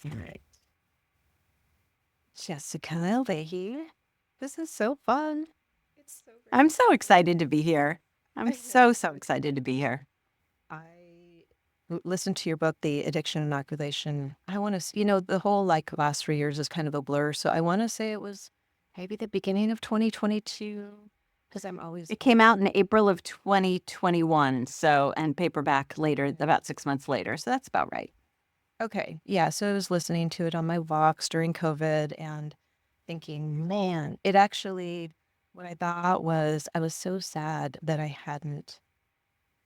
All right. Jessica Lahey. This is so fun. It's so great. I'm so excited to be here. I'm I know. so excited to be here. I listened to your book, The Addiction Inoculation. I want to, the whole last 3 years is kind of a blur. So I want to say it was maybe the beginning of 2022 because I'm always It came out in April of 2021, and paperback later, about 6 months later. So that's about right. okay. Yeah. So I was listening to it on my walks during COVID and thinking, man, it actually, what I thought was I was so sad that I hadn't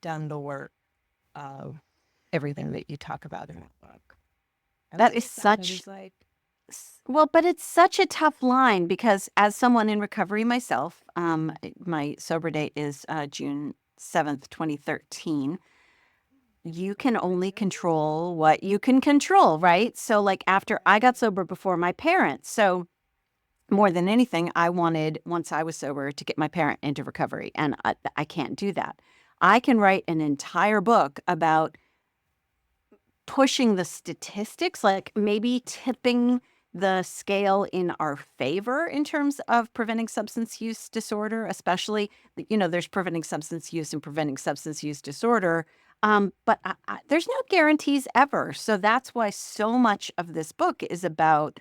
done the work of everything that you talk about in that book. I was That is so sad. I such, was like, well, but it's such a tough line because as someone in recovery myself, my sober date is June 7th, 2013. You can only control what you can control, right? So, like, after I got sober before my parents. So, more than anything, I wanted, once I was sober, to get my parent into recovery. And I can't do that. I can write an entire book about pushing the statistics, like maybe tipping the scale in our favor in terms of preventing substance use disorder, especially, there's preventing substance use and preventing substance use disorder. But there's no guarantees ever. So that's why so much of this book is about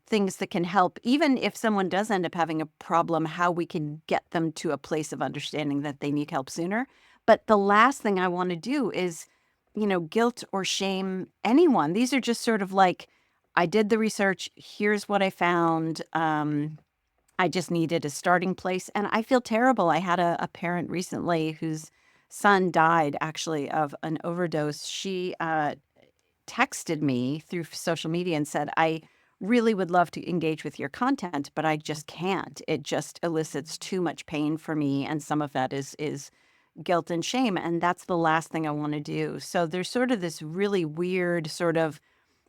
things that can help, even if someone does end up having a problem, how we can get them to a place of understanding that they need help sooner. But the last thing I want to do is guilt or shame anyone. These are just sort of like, I did the research, here's what I found. I just needed a starting place. And I feel terrible. I had a parent recently whose son died actually of an overdose. She texted me through social media and said, I really would love to engage with your content, but I just can't. It just elicits too much pain for me. And some of that is guilt and shame. And that's the last thing I want to do. So there's sort of this really weird sort of,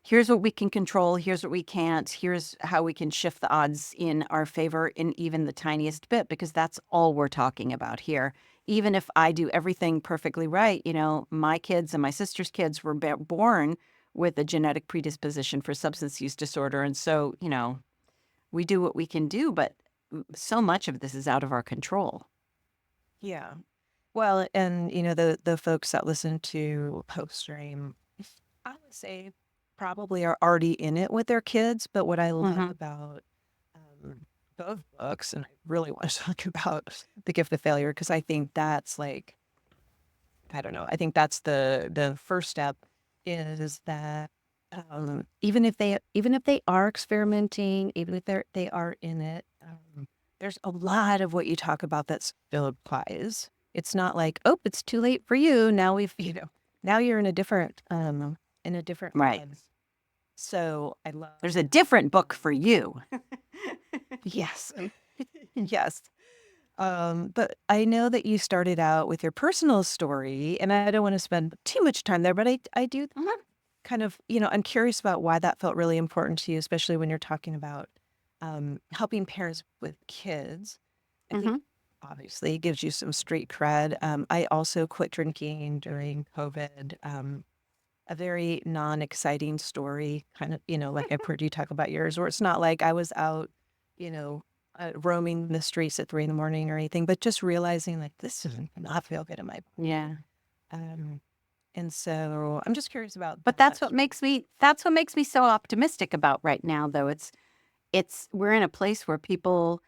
here's what we can control, here's what we can't, here's how we can shift the odds in our favor in even the tiniest bit, because that's all we're talking about here. Even if I do everything perfectly right, my kids and my sister's kids were born with a genetic predisposition for substance use disorder. And so, we do what we can do, but so much of this is out of our control. yeah. Well, and the folks that listen to post stream, I would say probably are already in it with their kids. But what I love Hmm. about both books, and I really want to talk about The Gift of Failure, because I think that's like, I don't know, I think that's the first step is that even if they are experimenting, even if they are in it, there's a lot of what you talk about that still applies. It's not like, oh, it's too late for you. Now now you're in a different Right. lens. So I love There's a different book for you. yes. Yes. But I know that you started out with your personal story, and I don't want to spend too much time there, but I do Mhm. kind of, I'm curious about why that felt really important to you, especially when you're talking about helping parents with kids. I think Mhm. obviously it gives you some street cred. I also quit drinking during COVID. A very non-exciting story, kind of, like I've heard you talk about yours, where it's not like I was out, you know, roaming the streets at 3 in the morning or anything, but just realizing like this does not feel good in my Yeah. body. And so I'm just curious about But that. that's what makes me so optimistic about right now, though. It's we're in a place where people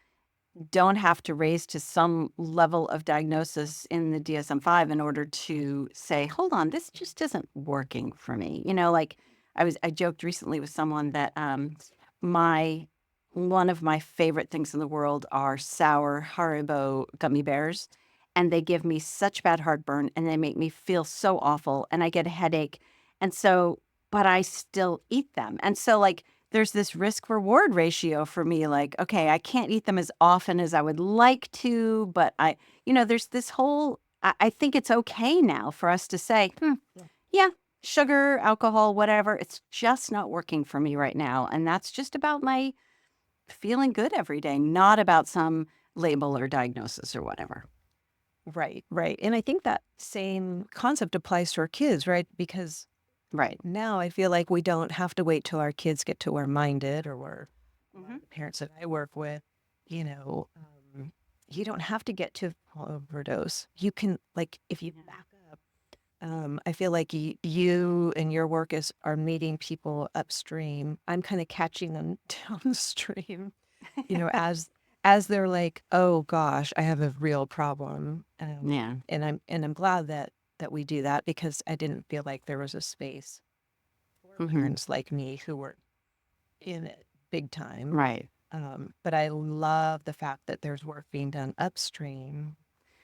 don't have to raise to some level of diagnosis in the DSM-5 in order to say, hold on, this just isn't working for me. Like, I joked recently with someone that my one of my favorite things in the world are sour Haribo gummy bears. And they give me such bad heartburn and they make me feel so awful and I get a headache. And so, but I still eat them. And so, like, there's this risk reward ratio for me. Like, okay, I can't eat them as often as I would like to, but there's this whole, I think it's okay now for us to say, Yeah. yeah, sugar, alcohol, whatever, it's just not working for me right now. And that's just about my feeling good every day, not about some label or diagnosis or whatever. Right, right. And I think that same concept applies to our kids, right? Because Right. Now I feel like we don't have to wait till our kids get to where mine did, or where a lot Hmm. of the parents that I work with, you know, you don't have to get to overdose. You can, like, if you Yeah. back up, I feel like you and your work are meeting people upstream. I'm kind of catching them downstream, as they're like, oh gosh, I have a real problem. Yeah. And I'm glad that we do that, because I didn't feel like there was a space for Hmm. parents like me who were in it big time. Right. But I love the fact that there's work being done upstream,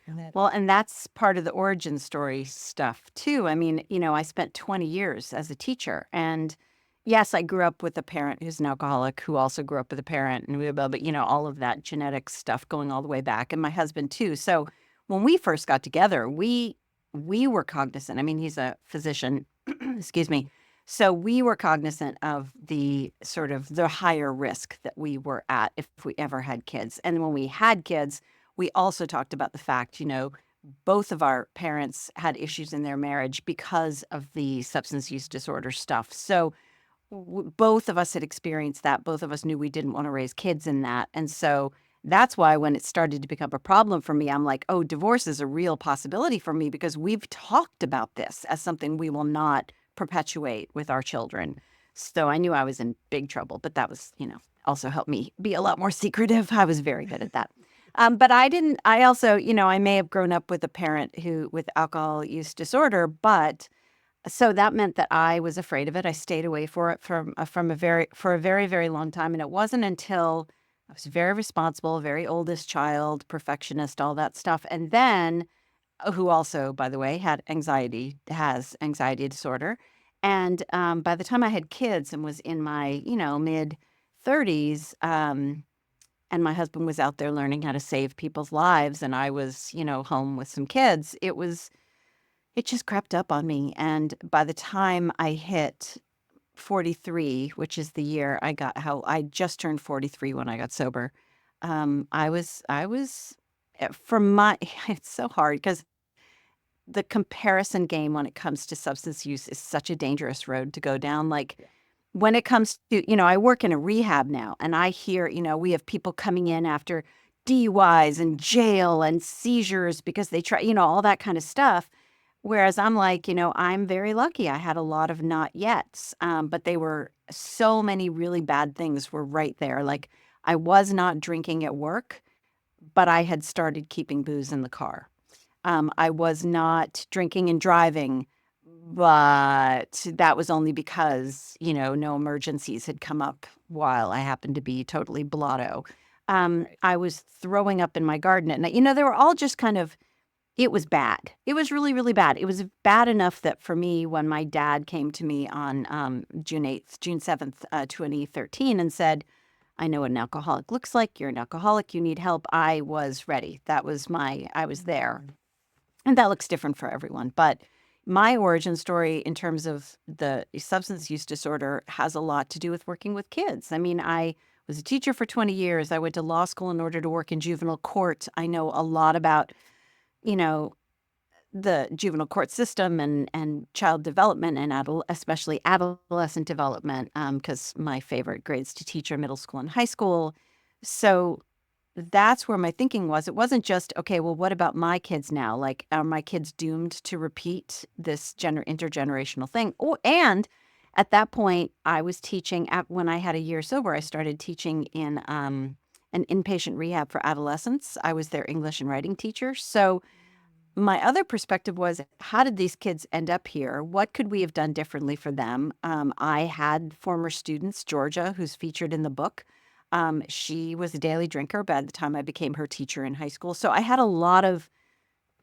and that Well, and that's part of the origin story stuff too. I mean, I spent 20 years as a teacher. And yes, I grew up with a parent who's an alcoholic who also grew up with a parent and blah, blah, but all of that genetic stuff going all the way back. And my husband too. So when we first got together, we were cognizant. I mean, he's a physician, excuse me. So we were cognizant of the sort of the higher risk that we were at if we ever had kids. And when we had kids, we also talked about the fact, both of our parents had issues in their marriage because of the substance use disorder stuff. So both of us had experienced that. Both of us knew we didn't want to raise kids in that. And so that's why when it started to become a problem for me, I'm like, oh, divorce is a real possibility for me, because we've talked about this as something we will not perpetuate with our children. So I knew I was in big trouble, but that was, also helped me be a lot more secretive. I was very good at that. But I didn't, I also, I may have grown up with a parent who with alcohol use disorder, but so that meant that I was afraid of it. I stayed away for a very, very long time. And it wasn't until I was very responsible, very oldest child, perfectionist, all that stuff. And then, who also, by the way, has anxiety disorder. And by the time I had kids and was in my, mid 30s, and my husband was out there learning how to save people's lives, and I was, home with some kids, it just crept up on me. And by the time I hit 43, which is the year I just turned 43 when I got sober. I was from my, it's so hard because the comparison game when it comes to substance use is such a dangerous road to go down. Like, Yeah. when it comes to, I work in a rehab now, and I hear, we have people coming in after DUIs and jail and seizures because they try, all that kind of stuff. Whereas I'm like, I'm very lucky. I had a lot of not yets, but they were so many really bad things were right there. Like, I was not drinking at work, but I had started keeping booze in the car. I was not drinking and driving, but that was only because, no emergencies had come up while I happened to be totally blotto. Right. I was throwing up in my garden at night. They were all just kind of, it was bad. It was really, really bad. It was bad enough that for me, when my dad came to me on June 7th, 2013, and said, I know what an alcoholic looks like. You're an alcoholic. You need help. I was ready. I was there. Mhm. And that looks different for everyone. But my origin story in terms of the substance use disorder has a lot to do with working with kids. I mean, I was a teacher for 20 years. I went to law school in order to work in juvenile court. I know a lot about, you know, the juvenile court system and child development and especially adolescent development, because my favorite grades to teach are middle school and high school. So that's where my thinking was. It wasn't just, okay, well, what about my kids now? Like, are my kids doomed to repeat this intergenerational thing? Oh, and at that point, I was teaching when I had a year sober, I started teaching in an inpatient rehab for adolescents. I was their English and writing teacher. So my other perspective was, how did these kids end up here? What could we have done differently for them? I had former students, Georgia, who's featured in the book. She was a daily drinker by the time I became her teacher in high school. So I had a lot of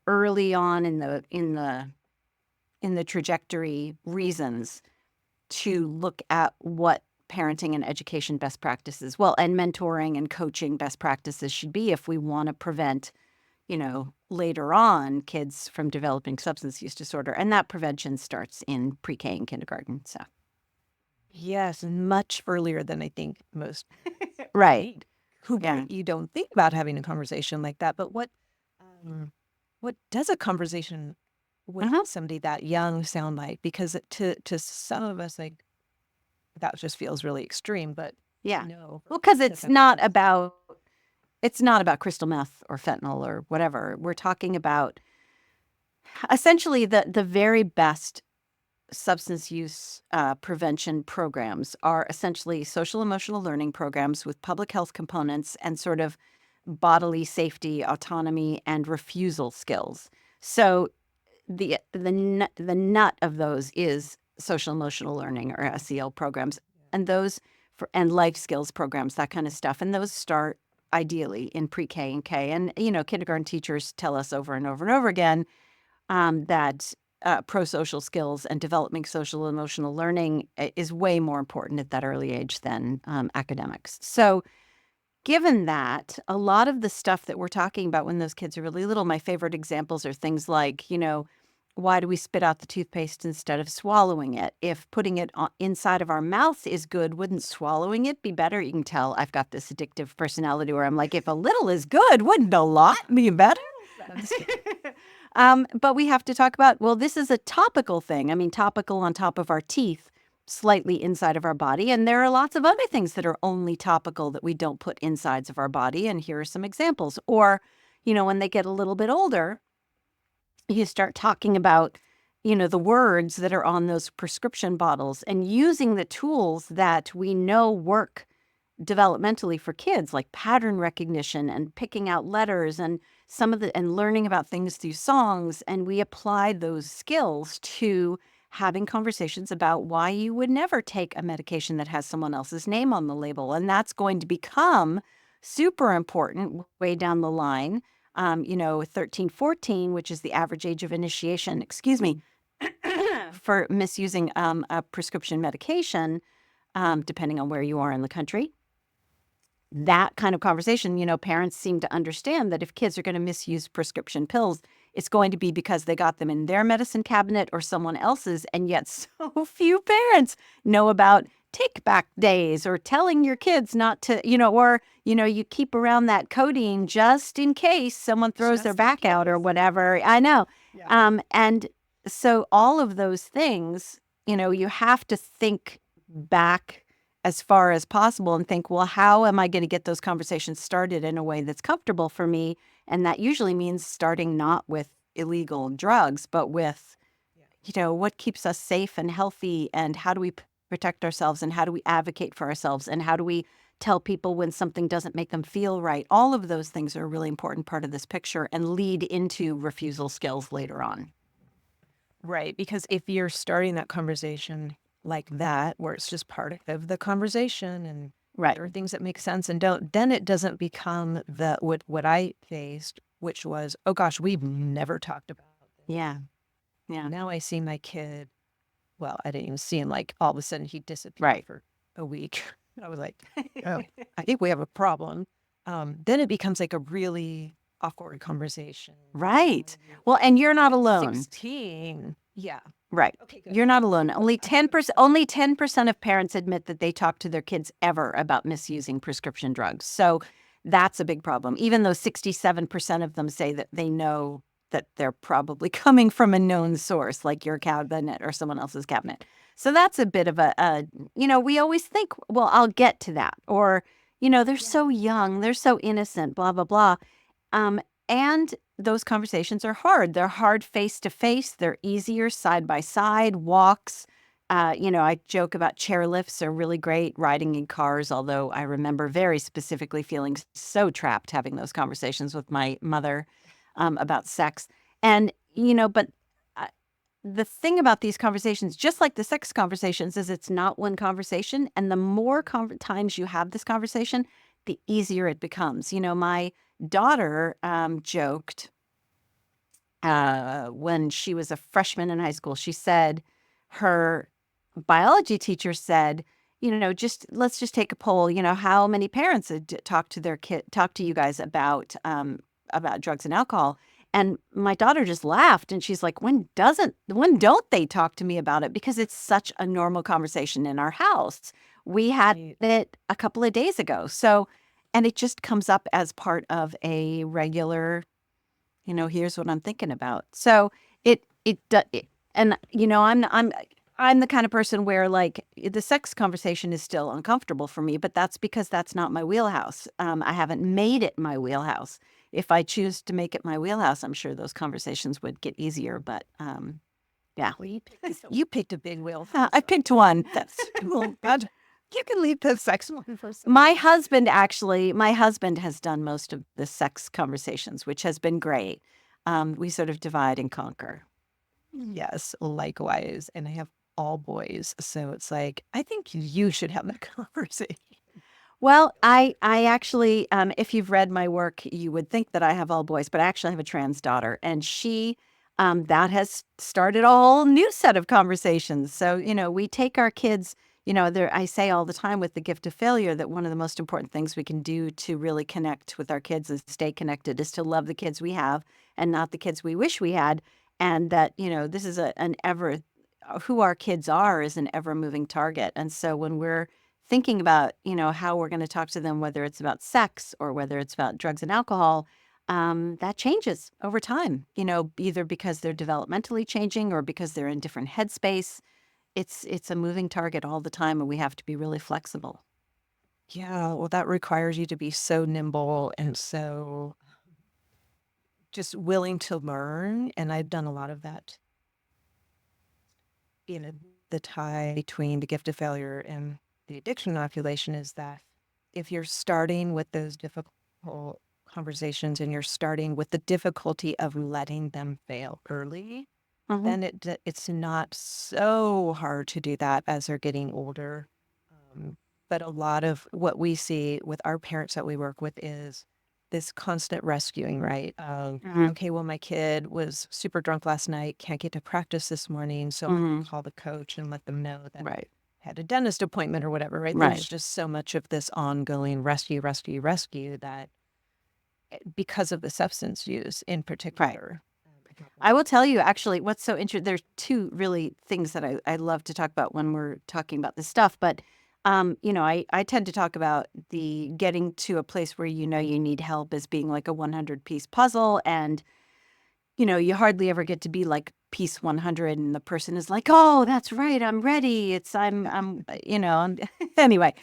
early on in the trajectory reasons to look at what parenting and education best practices, well, and mentoring and coaching best practices should be if we want to prevent, later on kids from developing substance use disorder. And that prevention starts in pre-K and kindergarten. So, Yes, and much earlier than I think most right. need. Who Yeah. you don't think about having a conversation like that, but what does a conversation would Uh-huh. somebody that young sound like? Because to some of us, like, that just feels really extreme, but Yeah. no, for Well, because kids, that's it's not about crystal meth or fentanyl or whatever. We're talking about essentially the very best substance use prevention programs are essentially social emotional learning programs with public health components and sort of bodily safety, autonomy, and refusal skills. So the nut of those is social emotional learning or SEL programs, and those and life skills programs, that kind of stuff. And those start ideally in pre-K and K. And kindergarten teachers tell us over and over and over again that pro-social skills and developing social emotional learning is way more important at that early age than academics. So given that, a lot of the stuff that we're talking about when those kids are really little, my favorite examples are things like, why do we spit out the toothpaste instead of swallowing it? If putting it inside of our mouth is good, wouldn't swallowing it be better? You can tell I've got this addictive personality where I'm like, if a little is good, wouldn't a lot be better? But we have to talk about, well, this is a topical thing. I mean, topical on top of our teeth, slightly inside of our body. And there are lots of other things that are only topical that we don't put insides of our body. And here are some examples. Or, when they get a little bit older, you start talking about, the words that are on those prescription bottles and using the tools that we know work developmentally for kids, like pattern recognition and picking out letters and and learning about things through songs. And we applied those skills to having conversations about why you would never take a medication that has someone else's name on the label. And that's going to become super important way down the line. 13, 14, which is the average age of initiation, excuse me, for misusing a prescription medication, depending on where you are in the country. That kind of conversation, parents seem to understand that if kids are going to misuse prescription pills, it's going to be because they got them in their medicine cabinet or someone else's. And yet so few parents know about take back days or telling your kids not to, you keep around that codeine just in case someone throws their just in back out or case. whatever. I know. Yeah. And so all of those things, you have to think back as far as possible and think, well, how am I going to get those conversations started in a way that's comfortable for me? And that usually means starting not with illegal drugs, but with, what keeps us safe and healthy, and how do we protect ourselves, and how do we advocate for ourselves, and how do we tell people when something doesn't make them feel right? All of those things are a really important part of this picture and lead into refusal skills later on. Right, because if you're starting that conversation like that, where it's just part of the conversation and Right. there are things that make sense and don't, then it doesn't become what I faced, which was, oh gosh, we've never talked about this. Yeah. Yeah. Now I see my kid. Well, I didn't even see him. Like all of a sudden, he disappeared Right. for a week. I was like, oh, I think we have a problem. Then it becomes like a really awkward conversation. Right. Well, and you're not alone. 16. Yeah. Right. Okay, good. You're not alone. Only 10% of parents admit that they talk to their kids ever about misusing prescription drugs. So that's a big problem. Even though 67% of them say that they know that they're probably coming from a known source, like your cabinet or someone else's cabinet. So that's a bit of we always think, well, I'll get to that. Or, they're so young, they're so innocent, blah, blah, blah. And those conversations are hard. They're hard face to face. They're easier side by side walks. I joke about chairlifts are really great, riding in cars, although I remember very specifically feeling so trapped having those conversations with my mother about sex. And, but the thing about these conversations, just like the sex conversations, is it's not one conversation. And the more times you have this conversation, the easier it becomes. My daughter joked when she was a freshman in high school. She said her biology teacher said, let's just take a poll. How many parents talk to their kid, talk to you guys about drugs and alcohol? And my daughter just laughed and she's like, when don't they talk to me about it? Because it's such a normal conversation in our house. We had it a couple of days ago. So, and it just comes up as part of a regular, here's what I'm thinking about. So it And I'm the kind of person where like the sex conversation is still uncomfortable for me, but that's because that's not my wheelhouse. I haven't made it my wheelhouse. If I choose to make it my wheelhouse, I'm sure those conversations would get easier. But yeah, Well, you picked a big wheel. I picked one. That's well, God, you can leave the sex one for My husband has done most of the sex conversations, which has been great. We sort of divide and conquer. Yes, likewise. And I have all boys. So it's like, I think you should have that conversation. Well, I actually, if you've read my work, you would think that I have all boys, but I actually have a trans daughter, and that has started a whole new set of conversations. So, we take our kids, there, I say all the time with the gift of failure that one of the most important things we can do to really connect with our kids and stay connected is to love the kids we have and not the kids we wish we had. And that, this is who our kids are is an ever moving target. And so when we're thinking about, how we're going to talk to them, whether it's about sex or whether it's about drugs and alcohol, that changes over time, either because they're developmentally changing or because they're in different headspace. It's a moving target all the time, and we have to be really flexible. Yeah, well, that requires you to be so nimble and so just willing to learn. And I've done a lot of that, you know, the tie between the gift of failure and the addiction inoculation is that if you're starting with those difficult conversations and you're starting with the difficulty of letting them fail early, Hmm. then it's not so hard to do that as they're getting older. Um, but a lot of what we see with our parents that we work with is this constant rescuing, right? Hmm. Okay, well, my kid was super drunk last night, can't get to practice this morning, so I'm going Hmm. to call the coach and let them know that Right. I had a dentist appointment or whatever, right? Right. There's just so much of this ongoing rescue, rescue, rescue that because of the substance use in Right. particular. I will tell you, actually, what's so interesting. There's two really things that I love to talk about when we're talking about this stuff. But, I tend to talk about the getting to a place where you need help as being like a 100-piece puzzle. And you hardly ever get to be like piece 100 and the person is like, "Oh, that's right. I'm ready. Anyway,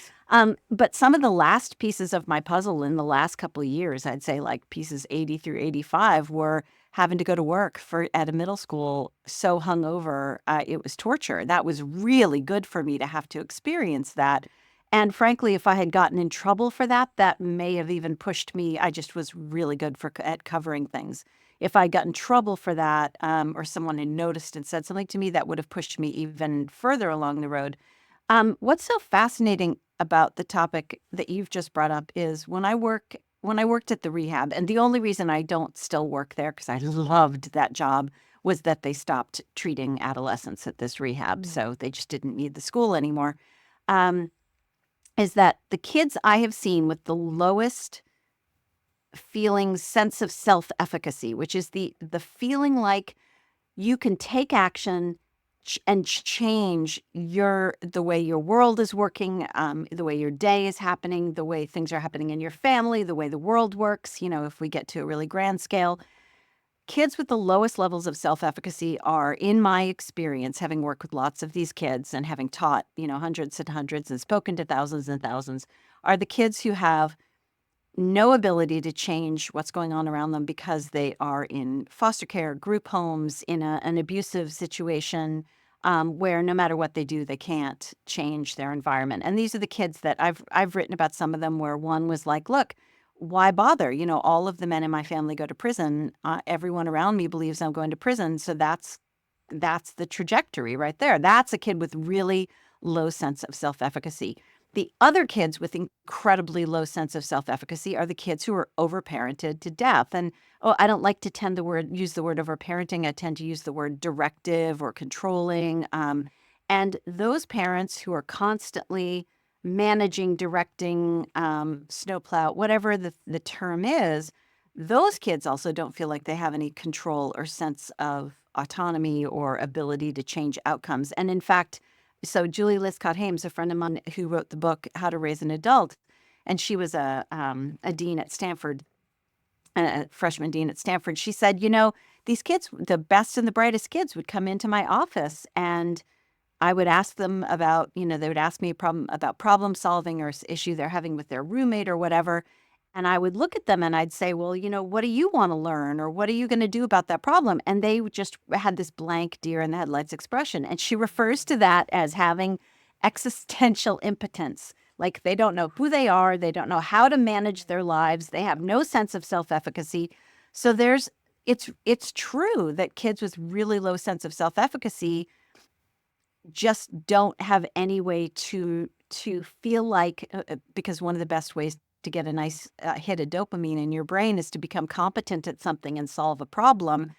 but some of the last pieces of my puzzle in the last couple of years, I'd say like pieces 80 through 85 were having to go to work at a middle school so hungover, it was torture. That was really good for me to have to experience that. And frankly, if I had gotten in trouble for that, that may have even pushed me. I just was really good at covering things. If I got in trouble for that, or someone had noticed and said something to me, that would have pushed me even further along the road. What's so fascinating about the topic that you've just brought up is when I worked at the rehab, and the only reason I don't still work there because I loved that job was that they stopped treating adolescents at this rehab, Mm. so they just didn't need the school anymore. Um, is that the kids I have seen with the lowest feeling sense of self-efficacy, which is the feeling like you can take action and change the way your world is working, the way your day is happening, the way things are happening in your family, the way the world works. If we get to a really grand scale, kids with the lowest levels of self-efficacy are, in my experience, having worked with lots of these kids and having taught, hundreds and hundreds and spoken to thousands and thousands, are the kids who have no ability to change what's going on around them because they are in foster care, group homes, in an abusive situation, where no matter what they do, they can't change their environment. And these are the kids that I've written about some of them where one was like, "Look, why bother? All of the men in my family go to prison. Everyone around me believes I'm going to prison, so that's the trajectory right there. That's a kid with really low sense of self-efficacy. The other kids with incredibly low sense of self-efficacy are the kids who are overparented to death. And I don't like to use the word overparenting. I tend to use the word directive or controlling. And those parents who are constantly managing, directing, snowplow, whatever the term is, those kids also don't feel like they have any control or sense of autonomy or ability to change outcomes. And in fact, so Julie Liscott-Hames, a friend of mine who wrote the book How to Raise an Adult, and she was a dean at Stanford, a freshman dean at Stanford. She said, these kids, the best and the brightest kids, would come into my office, and I would ask them about, they would ask me about problem solving or issue they're having with their roommate or whatever. And I would look at them and I'd say, well, what do you want to learn? Or what are you going to do about that problem? And they just had this blank deer in the headlights expression. And she refers to that as having existential impotence. Like they don't know who they are. They don't know how to manage their lives. They have no sense of self-efficacy. So it's true that kids with really low sense of self-efficacy just don't have any way to feel like, because one of the best ways to get a nice hit of dopamine in your brain is to become competent at something and solve a problem.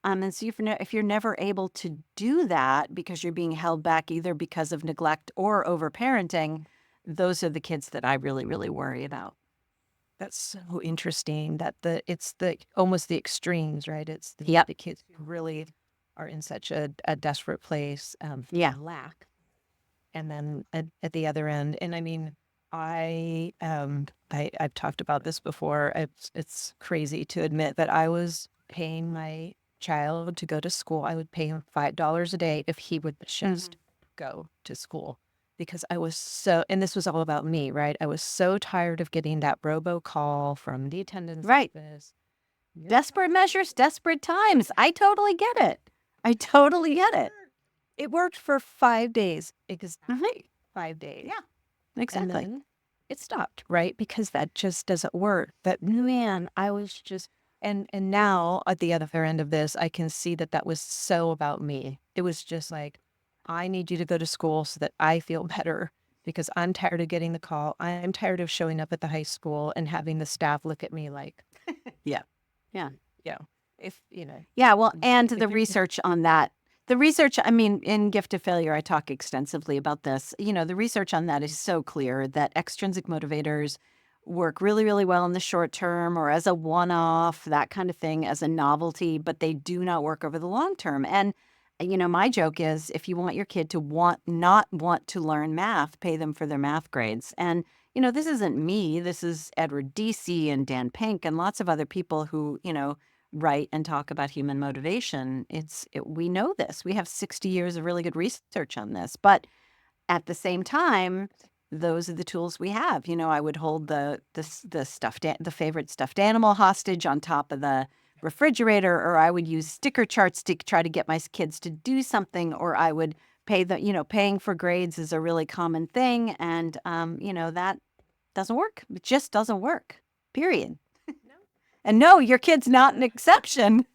And so if you're never able to do that because you're being held back either because of neglect or overparenting, those are the kids that I really, really worry about. That's so interesting that it's the almost the extremes, right? It's Yep. the kids who really are in such a desperate place Yeah. lack. And then at the other end, and I mean, I've talked about this before. It's crazy to admit that I was paying my child to go to school. I would pay him $5 a day if he would just go to school because I was so, and this was all about me, right? I was so tired of getting that robocall from the attendance Right. office. Desperate measures, desperate times. I totally get it. I totally get it. It worked for 5 days, exactly 5 days. Yeah, And exactly. then it stopped, right? Because that just doesn't work. But man, I was just, and now at the other end of this, I can see that that was so about me. It was just like, I need you to go to school so that I feel better because I'm tired of getting the call. I'm tired of showing up at the high school and having the staff look at me like, Yeah. Yeah. yeah, Yeah, well, and if the you're, research on that, the research, I mean, in Gift of Failure, I talk extensively about this. The research on that is so clear that extrinsic motivators work really, really well in the short term or as a one-off, that kind of thing, as a novelty, but they do not work over the long term. And, my joke is if you want your kid to not want to learn math, pay them for their math grades. And, this isn't me. This is Edward Deci and Dan Pink and lots of other people who, write and talk about human motivation. We know this. We have 60 years of really good research on this. But at the same time, those are the tools we have. I would hold the favorite stuffed animal hostage on top of the refrigerator, or I would use sticker charts to try to get my kids to do something, or I would paying for grades is a really common thing. And, that doesn't work. It just doesn't work, period. And no, your kid's not an exception.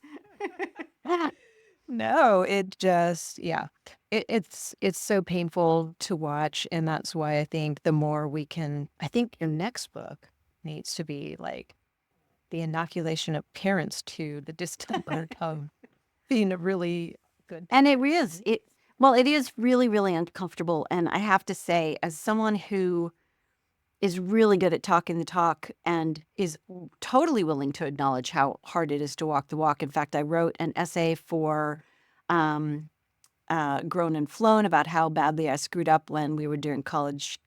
no, it just, yeah, it's so painful to watch. And that's why I think the more we can, I think your next book needs to be like the inoculation of parents to the discomfort of being a really good. And it is really, really uncomfortable. And I have to say, as someone who is really good at talking the talk and is totally willing to acknowledge how hard it is to walk the walk. In fact, I wrote an essay for Grown and Flown about how badly I screwed up when we were doing college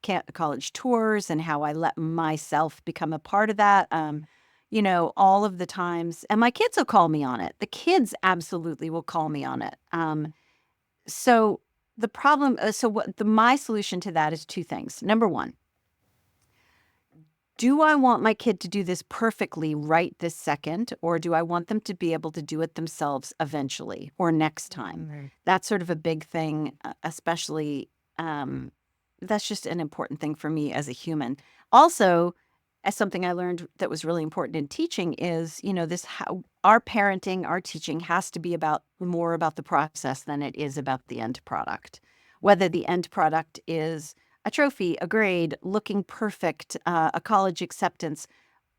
tours and how I let myself become a part of that. All of the times, and my kids will call me on it. The kids absolutely will call me on it. So the problem, my solution to that is two things. Number one, do I want my kid to do this perfectly right this second, or do I want them to be able to do it themselves eventually or next time? Mm-hmm. That's sort of a big thing, especially that's just an important thing for me as a human. Also, as something I learned that was really important in teaching is, how our parenting, our teaching has to be more about the process than it is about the end product. Whether the end product is a trophy, a grade, looking perfect, a college acceptance,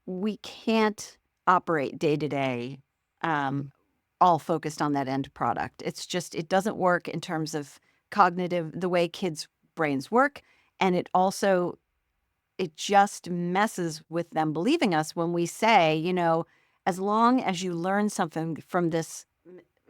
we can't operate day to day all focused on that end product. It doesn't work in terms of the way kids' brains work. And it just messes with them believing us when we say, as long as you learn something from this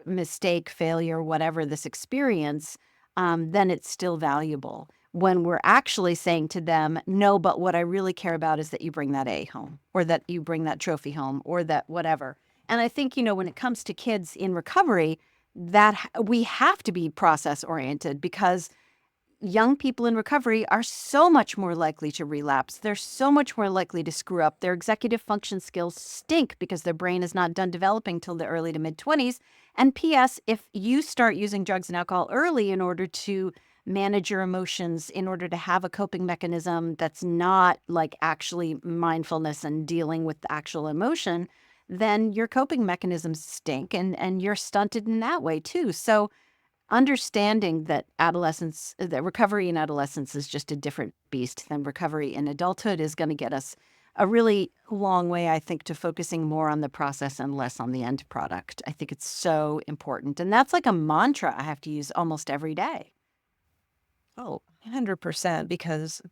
mistake, failure, whatever, this experience, then it's still valuable. When we're actually saying to them, no, but what I really care about is that you bring that A home or that you bring that trophy home or that whatever. And I think, when it comes to kids in recovery, we have to be process oriented because young people in recovery are so much more likely to relapse. They're so much more likely to screw up. Their executive function skills stink because their brain is not done developing till the early to mid 20s. And P.S., if you start using drugs and alcohol early in order to manage your emotions, in order to have a coping mechanism that's not like actually mindfulness and dealing with the actual emotion, then your coping mechanisms stink and you're stunted in that way too. So understanding that recovery in adolescence is just a different beast than recovery in adulthood is going to get us a really long way, I think, to focusing more on the process and less on the end product. I think it's so important. And that's like a mantra I have to use almost every day. Oh, 100%, because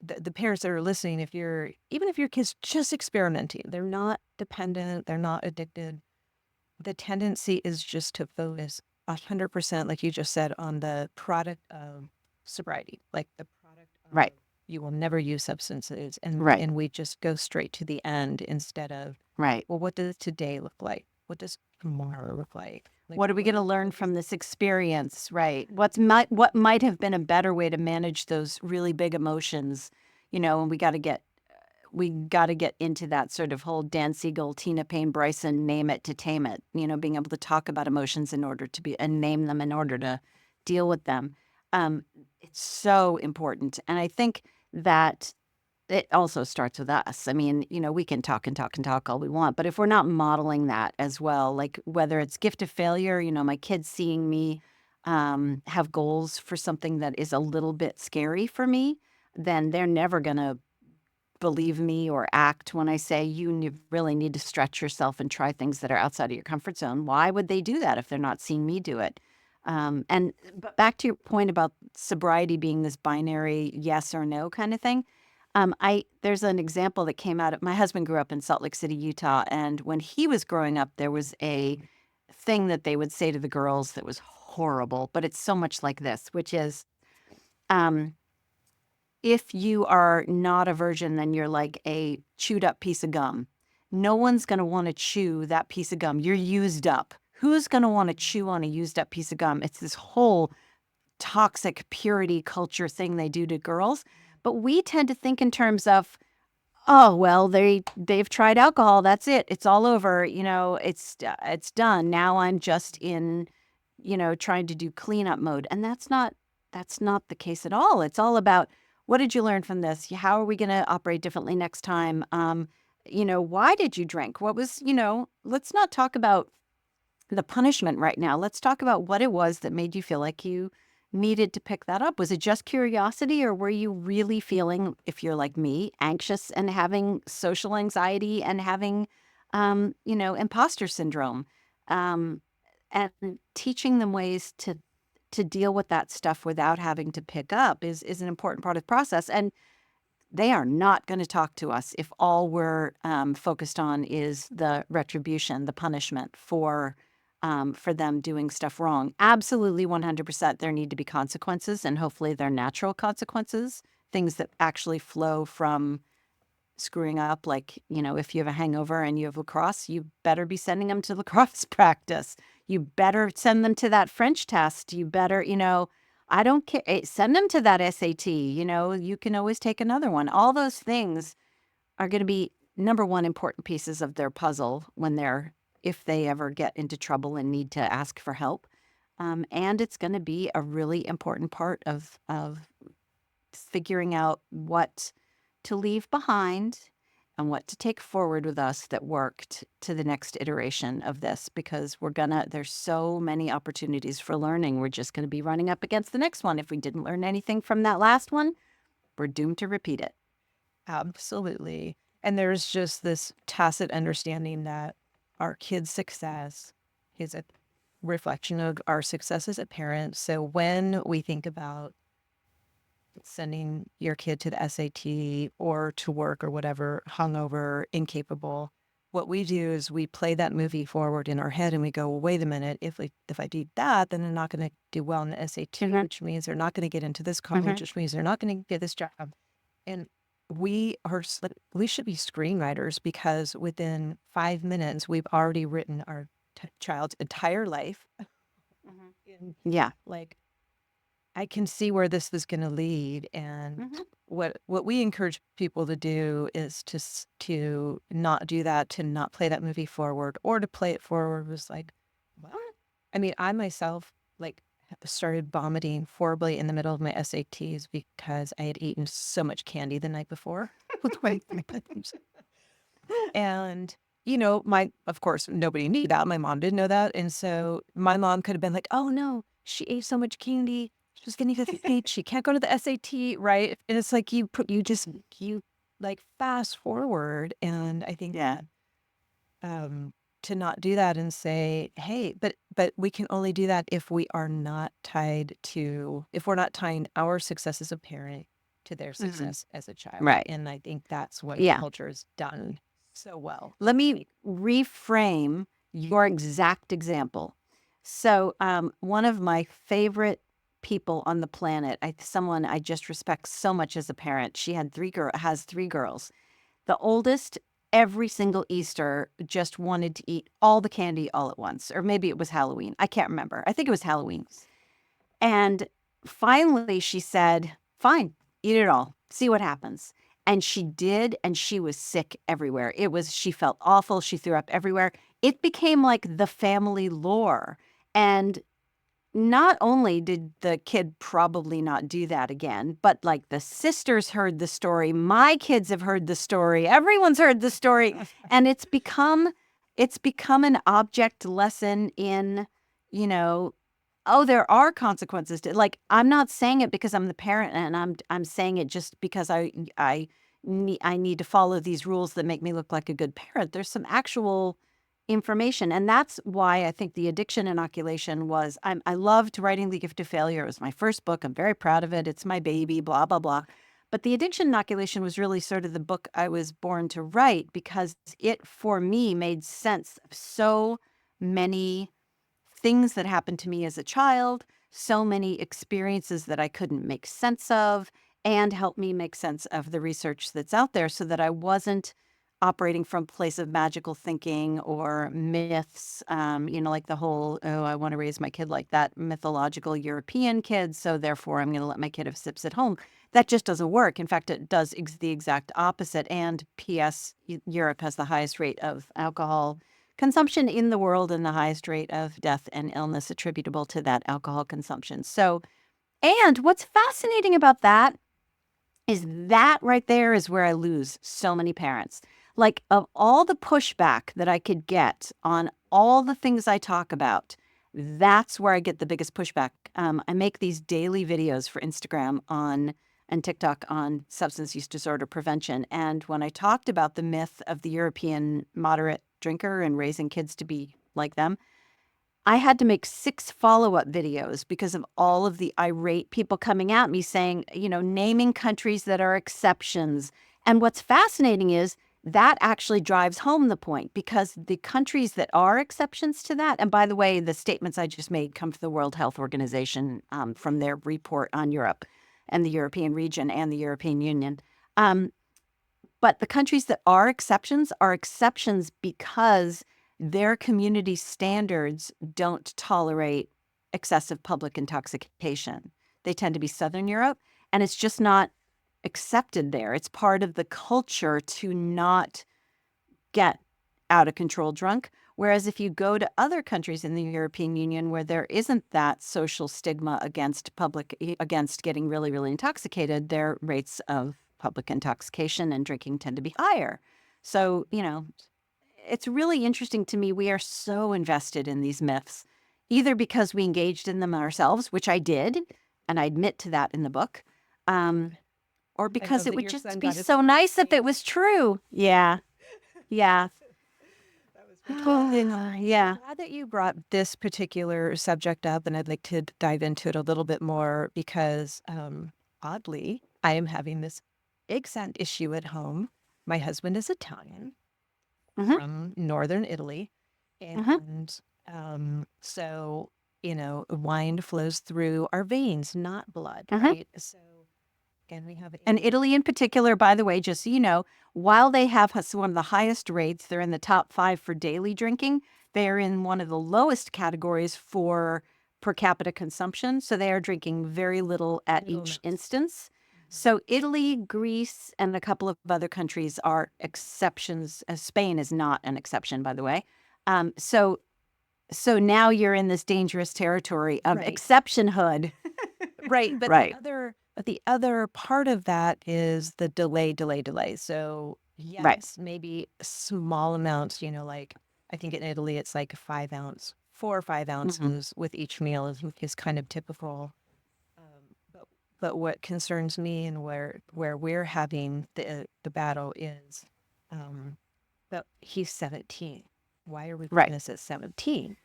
the parents that are listening, even if your kid's just experimenting, they're not dependent, they're not addicted, the tendency is just to focus 100%, like you just said, on the product of sobriety, like the product of Right, you will never use substances, and right, and we just go straight to the end instead of, right. well, what does today look like? What does tomorrow look like? Like What are we what going to is learn what is from this experience? Right. What might have been a better way to manage those really big emotions, and we got to get into that sort of whole Dan Siegel, Tina Payne Bryson, name it to tame it, being able to talk about emotions in order to be and name them in order to deal with them. Um, it's so important. And I think that it also starts with us. I mean, we can talk and talk and talk all we want, but if we're not modeling that as well, like whether it's gift of failure, my kids seeing me have goals for something that is a little bit scary for me, then they're never going to believe me or act when I say really need to stretch yourself and try things that are outside of your comfort zone. Why would they do that if they're not seeing me do it? But back to your point about sobriety being this binary yes or no kind of thing. I There's an example that came out of my husband grew up in Salt Lake City, Utah, and when he was growing up, there was a thing that they would say to the girls that was horrible, but it's so much like this, which is, um, if you are not a virgin, then you're like a chewed up piece of gum. No one's going to want to chew that piece of gum. You're used up. Who's going to want to chew on a used up piece of gum? It's this whole toxic purity culture thing they do to girls. But we tend to think in terms of, oh, well, they've tried alcohol. That's it. It's all over. It's done. Now I'm just in, trying to do cleanup mode. And that's not the case at all. It's all about, what did you learn from this? How are we going to operate differently next time? Why did you drink? Let's not talk about the punishment right now. Let's talk about what it was that made you feel like you needed to pick that up. Was it just curiosity, or were you really feeling, if you're like me, anxious and having social anxiety and having, imposter syndrome? Um, and teaching them ways to deal with that stuff without having to pick up is an important part of the process. And they are not going to talk to us if all we're focused on is the retribution, the punishment for them doing stuff wrong. Absolutely, 100%. There need to be consequences, and hopefully, they're natural consequences, things that actually flow from screwing up. Like, if you have a hangover and you have lacrosse, you better be sending them to lacrosse practice. You better send them to that French test. You better, I don't care. Send them to that SAT. You can always take another one. All those things are going to be number one important pieces of their puzzle if they ever get into trouble and need to ask for help. And it's going to be a really important part of figuring out what to leave behind and what to take forward with us that worked to the next iteration of this, because there's so many opportunities for learning. We're just going to be running up against the next one. If we didn't learn anything from that last one, we're doomed to repeat it. absolutely. And there's just this tacit understanding that our kids' success is a reflection of our success as a parent. So when we think about sending your kid to the SAT or to work or whatever, hungover, incapable, what we do is we play that movie forward in our head and we go, well, wait a minute, if I do that, then they're not going to do well in the SAT, Mhm, which means they're not going to get into this college, mhm. which means they're not going to get this job. And we should be screenwriters because within 5 minutes we've already written our child's entire life. Mhm. And Yeah. like I can see where this is going to lead, and Mhm. what we encourage people to do is to not do that, to not play that movie forward, or to play it forward was like, what? I mean, I myself like started vomiting horribly in the middle of my SATs because I had eaten so much candy the night before with my friends. And, my, of course, nobody knew that. My mom didn't know that. And so my mom could have been like, oh no, she ate so much candy. She's getting 58. She can't go to the SAT. Right. And it's like you like fast forward. And I think Yeah. that, to not do that and say, hey, but we can only do that if if we're not tying our success as a parent to their Mhm. success as a child. Right. And I think that's what our Yeah. culture has done so well. Let me reframe your exact example. So, one of my favorite people on the planet, someone I just respect so much as a parent. She has 3 girls. The oldest, every single Easter, just wanted to eat all the candy all at once, or maybe it was Halloween. I can't remember. I think it was Halloween. And finally, she said, fine, eat it all, see what happens. And she did, and she was sick everywhere. She felt awful. She threw up everywhere. It became like the family lore. And not only did the kid probably not do that again, but like the sisters heard the story, my kids have heard the story, everyone's heard the story, and it's become an object lesson in, you know, oh, there are consequences to, like, I'm not saying it because I'm the parent, and I'm saying it just because I need to follow these rules that make me look like a good parent. There's some actual information. And that's why I think the addiction inoculation I loved writing The Gift of Failure. It was my first book. I'm very proud of it. It's my baby, blah, blah, blah. But the addiction inoculation was really sort of the book I was born to write because it, for me, made sense of so many things that happened to me as a child, so many experiences that I couldn't make sense of, and helped me make sense of the research that's out there so that I wasn't operating from a place of magical thinking or myths, like the whole, oh, I want to raise my kid like that mythological European kid, so therefore I'm going to let my kid have sips at home. That just doesn't work. In fact, it does the exact opposite. And P.S., Europe has the highest rate of alcohol consumption in the world and the highest rate of death and illness attributable to that alcohol consumption. So, and what's fascinating about that is that right there is where I lose so many parents. Like, of all the pushback that I could get on all the things I talk about, that's where I get the biggest pushback. I make these daily videos for Instagram and TikTok on substance use disorder prevention. And when I talked about the myth of the European moderate drinker and raising kids to be like them, I had to make 6 follow-up videos because of all of the irate people coming at me saying, naming countries that are exceptions. And what's fascinating is that actually drives home the point because the countries that are exceptions to that, and by the way, the statements I just made come from the World Health Organization, from their report on Europe and the European region and the European Union. Um, but the countries that are exceptions because their community standards don't tolerate excessive public intoxication. They tend to be Southern Europe, and it's just not accepted there. It's part of the culture to not get out of control drunk. Whereas if you go to other countries in the European Union where there isn't that social stigma against getting really, really intoxicated, their rates of public intoxication and drinking tend to be higher. So, it's really interesting to me. We are so invested in these myths, either because we engaged in them ourselves, which I did, and I admit to that in the book, um, or I because love it that would your just son be got his so first nice if it taste. was true. Yeah. Yeah. That was great. I'm Yeah. glad that you brought this particular subject up, and I'd like to dive into it a little bit more because, oddly, I am having this exact issue at home. My husband is Italian Mhm. from northern Italy, Mhm. and so wine flows through our veins, not blood, Mhm. right? So And we have And Italy in particular, by the way, just so you know, while they have one of the highest rates, they're in the top 5 for daily drinking. They are in one of the lowest categories for per capita consumption. So they are drinking very little at little each amounts. instance. So Italy, Greece, and a couple of other countries are exceptions. Spain is not an exception, by the way. So now you're in this dangerous territory of Right. exceptionhood. Right, but Right. the other part of that is the delay. So, Right. yes, maybe small amounts, like I think in Italy it's like 5 ounce, 4 or 5 Hmm. ounces with each meal is kind of typical. But what concerns me and where we're having the battle is, that he's 17. Why are we putting Right. this at 17?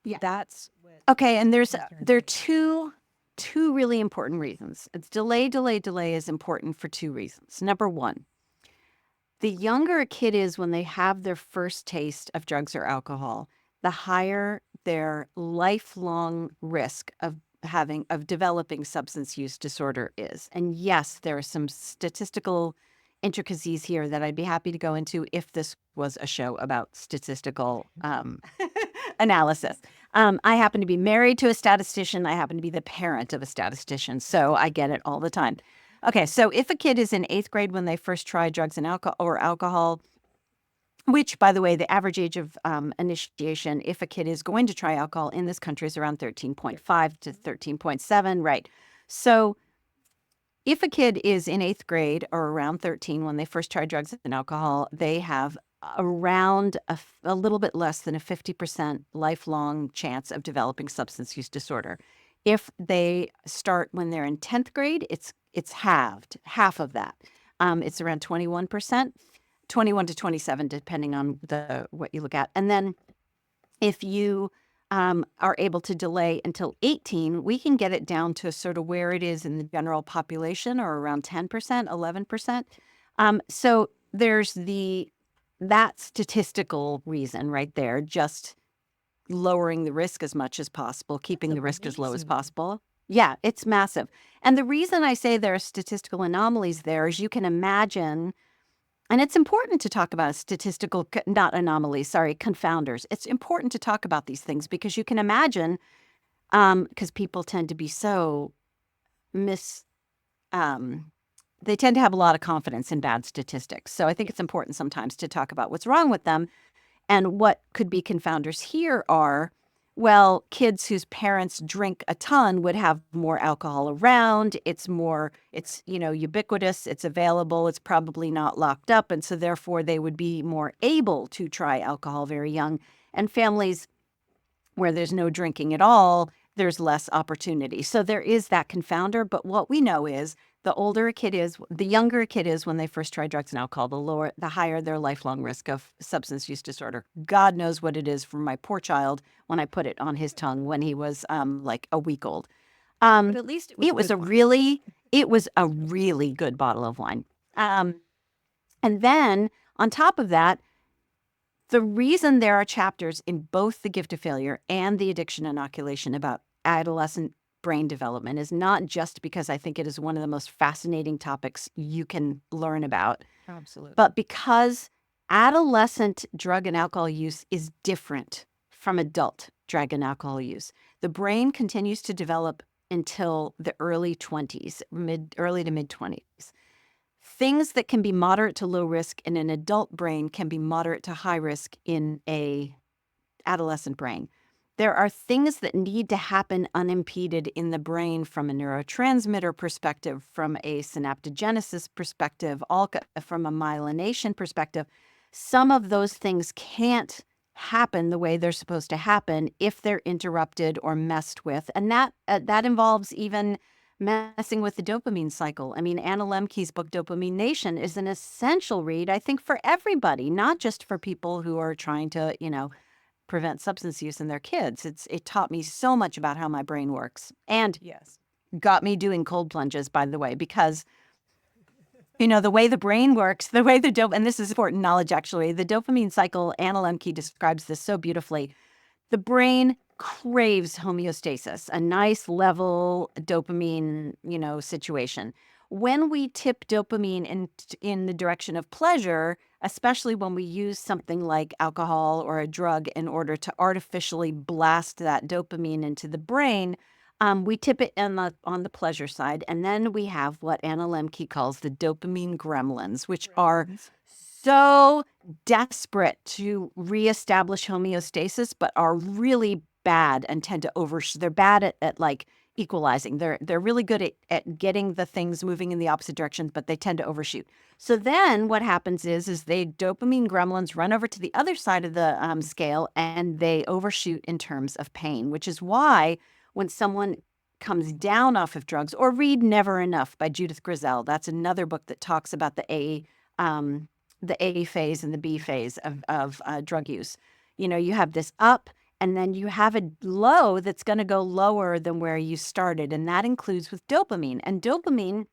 Yeah. That's what Okay, and concerns there are me. two really important reasons. It's delay is important for two reasons. Number one, the younger a kid is when they have their first taste of drugs or alcohol, the higher their lifelong risk of developing substance use disorder is. And yes, there are some statistical intricacies here that I'd be happy to go into if this was a show about statistical analysis. I happen to be married to a statistician. I happen to be the parent of a statistician, so I get it all the time. Okay, so if a kid is in 8th grade when they first try drugs and alcohol, which, by the way, the average age of initiation, if a kid is going to try alcohol in this country, is around 13.5 to 13.7, right? So if a kid is in 8th grade or around 13 when they first try drugs and alcohol, they have around a little bit less than a 50% lifelong chance of developing substance use disorder. If they start when they're in 10th grade, it's halved, half of that. It's around 21%, 21 to 27, depending on what you look at. And then if you are able to delay until 18, we can get it down to sort of where it is in the general population, or around 10%, 11%. So there's that statistical reason right there, just lowering the risk as much as possible, keeping the risk as low as possible. Yeah, it's massive. And the reason I say there are statistical anomalies there is you can imagine, and it's important to talk about not anomalies, sorry, confounders. It's important to talk about these things because you can imagine, because people tend to be so mis, they tend to have a lot of confidence in bad statistics. So I think it's important sometimes to talk about what's wrong with them. And what could be confounders here are, well, kids whose parents drink a ton would have more alcohol around. It's ubiquitous, it's available, it's probably not locked up. And so therefore they would be more able to try alcohol very young. And families where there's no drinking at all, there's less opportunity. So there is that confounder. But what we know is the younger a kid is when they first try drugs and alcohol, the higher their lifelong risk of substance use disorder. God knows what it is for my poor child when I put it on his tongue when he was like a week old. But at least it was good wine. It was a really good bottle of wine. And then on top of that, the reason there are chapters in both The Gift of Failure and The Addiction Inoculation about adolescent brain development is not just because I think it is one of the most fascinating topics you can learn about, Absolutely. but because adolescent drug and alcohol use is different from adult drug and alcohol use. The brain continues to develop until the early 20s, early to mid 20s. Things that can be moderate to low risk in an adult brain can be moderate to high risk in a adolescent brain. There are things that need to happen unimpeded in the brain from a neurotransmitter perspective, from a synaptogenesis perspective, from a myelination perspective. Some of those things can't happen the way they're supposed to happen if they're interrupted or messed with, and that involves even messing with the dopamine cycle. I mean, Anna Lemke's book Dopamine Nation is an essential read, I think, for everybody, not just for people who are trying to, prevent substance use in their kids. It taught me so much about how my brain works, and Yes. got me doing cold plunges, by the way, because the way the brain works, the way and this is important knowledge actually, the dopamine cycle, Anna Lemke describes this so beautifully. The brain craves homeostasis, a nice level dopamine, situation. when we tip dopamine in the direction of pleasure, especially when we use something like alcohol or a drug in order to artificially blast that dopamine into the brain, we tip it on the pleasure side. And then we have what Anna Lemke calls the dopamine gremlins, which are so desperate to reestablish homeostasis, but are really bad and tend to they're bad at like equalizing. They're really good at getting the things moving in the opposite direction, but they tend to overshoot. So then what happens is they dopamine gremlins run over to the other side of the scale and they overshoot in terms of pain, which is why when someone comes down off of drugs, or read Never Enough by Judith Grisel. That's another book that talks about the A phase and the B phase of drug use. You know, you have this up and then you have a low that's going to go lower than where you started. And that includes with dopamine. And dopamine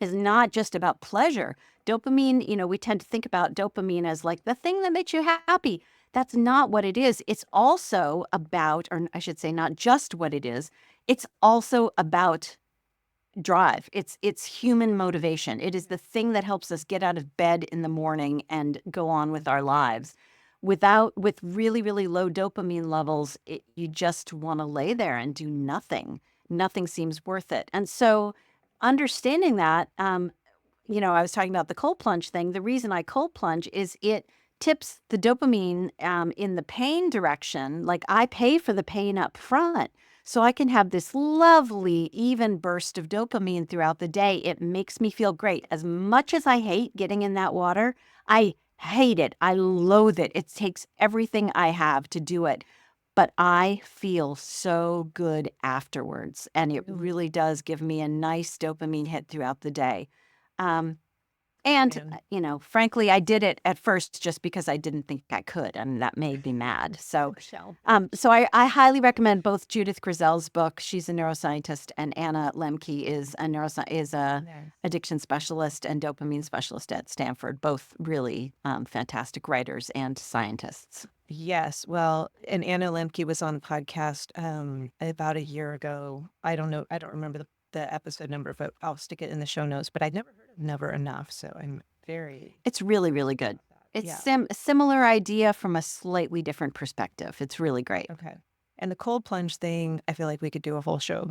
is not just about pleasure. Dopamine, you know, we tend to think about dopamine as like the thing that makes you happy. That's not what it is. It's also about, or I should say, not just what it is, it's also about drive. It's human motivation. It is the thing that helps us get out of bed in the morning and go on with our lives. With really, really low dopamine levels, you just want to lay there and do nothing. Nothing seems worth it. And so understanding that, you know, I was talking about the cold plunge thing. The reason I cold plunge is it tips the dopamine in the pain direction. Like I pay for the pain up front. So I can have this lovely, even burst of dopamine throughout the day. It makes me feel great. As much as I hate getting in that water, I hate it. I loathe it. It takes everything I have to do it. But I feel so good afterwards. And it really does give me a nice dopamine hit throughout the day. Um, and, Man. you know, frankly, I did it at first just because I didn't think I could, and that made me mad. So, I highly recommend both Judith Grisel's book. She's a neuroscientist, and Anna Lemke is a Nice. addiction specialist and dopamine specialist at Stanford. Both really fantastic writers and scientists. Yes, well, and Anna Lemke was on the podcast about a year ago. I don't know, I don't remember the episode number, but I'll stick it in the show notes. But I'd never heard of Never Enough, so I'm very It's really, really good. It's yeah. a similar idea from a slightly different perspective. It's really great. Okay. And the cold plunge thing, I feel like we could do a whole show.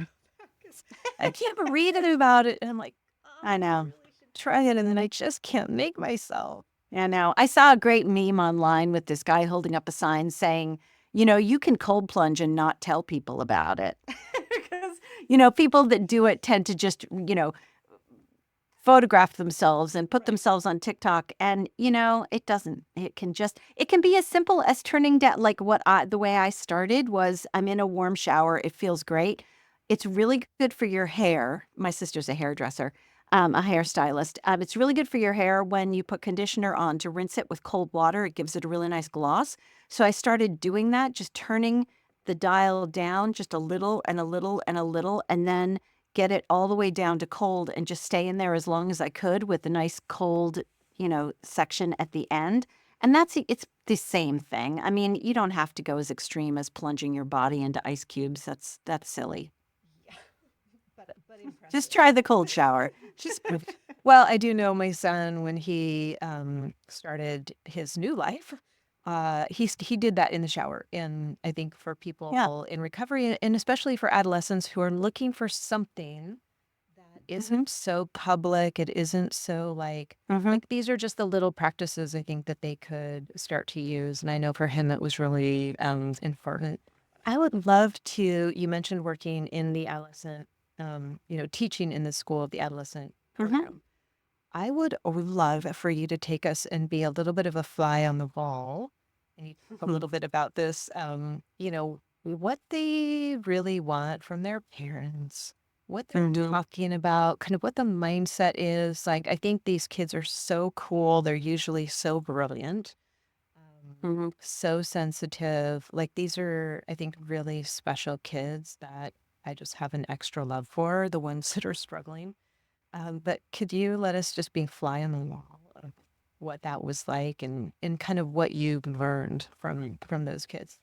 'Cause I keep reading about it, and I'm like, I know. try it, and then I just can't make myself. Yeah, no. I saw a great meme online with this guy holding up a sign saying, you know, you can cold plunge and not tell people about it. Because, you know, people that do it tend to just, you know, photograph themselves and put themselves on TikTok. And, you know, it can be as simple as turning down, like the way I started was I'm in a warm shower. It feels great. It's really good for your hair. My sister's a hairdresser, a hairstylist. It's really good for your hair when you put conditioner on to rinse it with cold water. It gives it a really nice gloss. So I started doing that, just turning the dial down just a little and a little and a little, and then get it all the way down to cold and just stay in there as long as I could with a nice cold, you know, section at the end. And it's the same thing. I mean, you don't have to go as extreme as plunging your body into ice cubes. That's silly. Yeah. But impressive. Just try the cold shower. Just well, I do know my son when he started his new life. He did that in the shower, and I think for people Yeah. in recovery, and especially for adolescents who are looking for something that isn't so public, it isn't so Hmm. like these are just the little practices I think that they could start to use. And I know for him it was really important. I would love to. You mentioned working in the adolescent, teaching in the school of the adolescent Hmm. program. I would love for you to take us and be a little bit of a fly on the wall. And you talk a little bit about this, what they really want from their parents, what they're Hmm. talking about, kind of what the mindset is. Like, I think these kids are so cool. They're usually so brilliant, Hmm. so sensitive. Like, these are, I think, really special kids that I just have an extra love for, the ones that are struggling. But could you let us just be fly on the wall of what that was like and kind of what you've learned from those kids?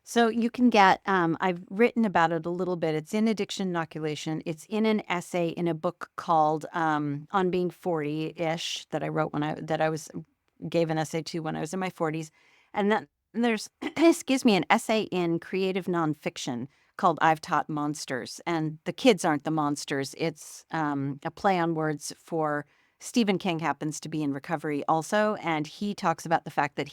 So you can get, I've written about it a little bit. It's in Addiction Inoculation. It's in an essay in a book called On Being 40-ish that I wrote that I was gave an essay to when I was in my 40s. And then there's, excuse me, an essay in creative nonfiction called I've Taught Monsters. And the kids aren't the monsters. It's a play on words for Stephen King happens to be in recovery also. And he talks about the fact that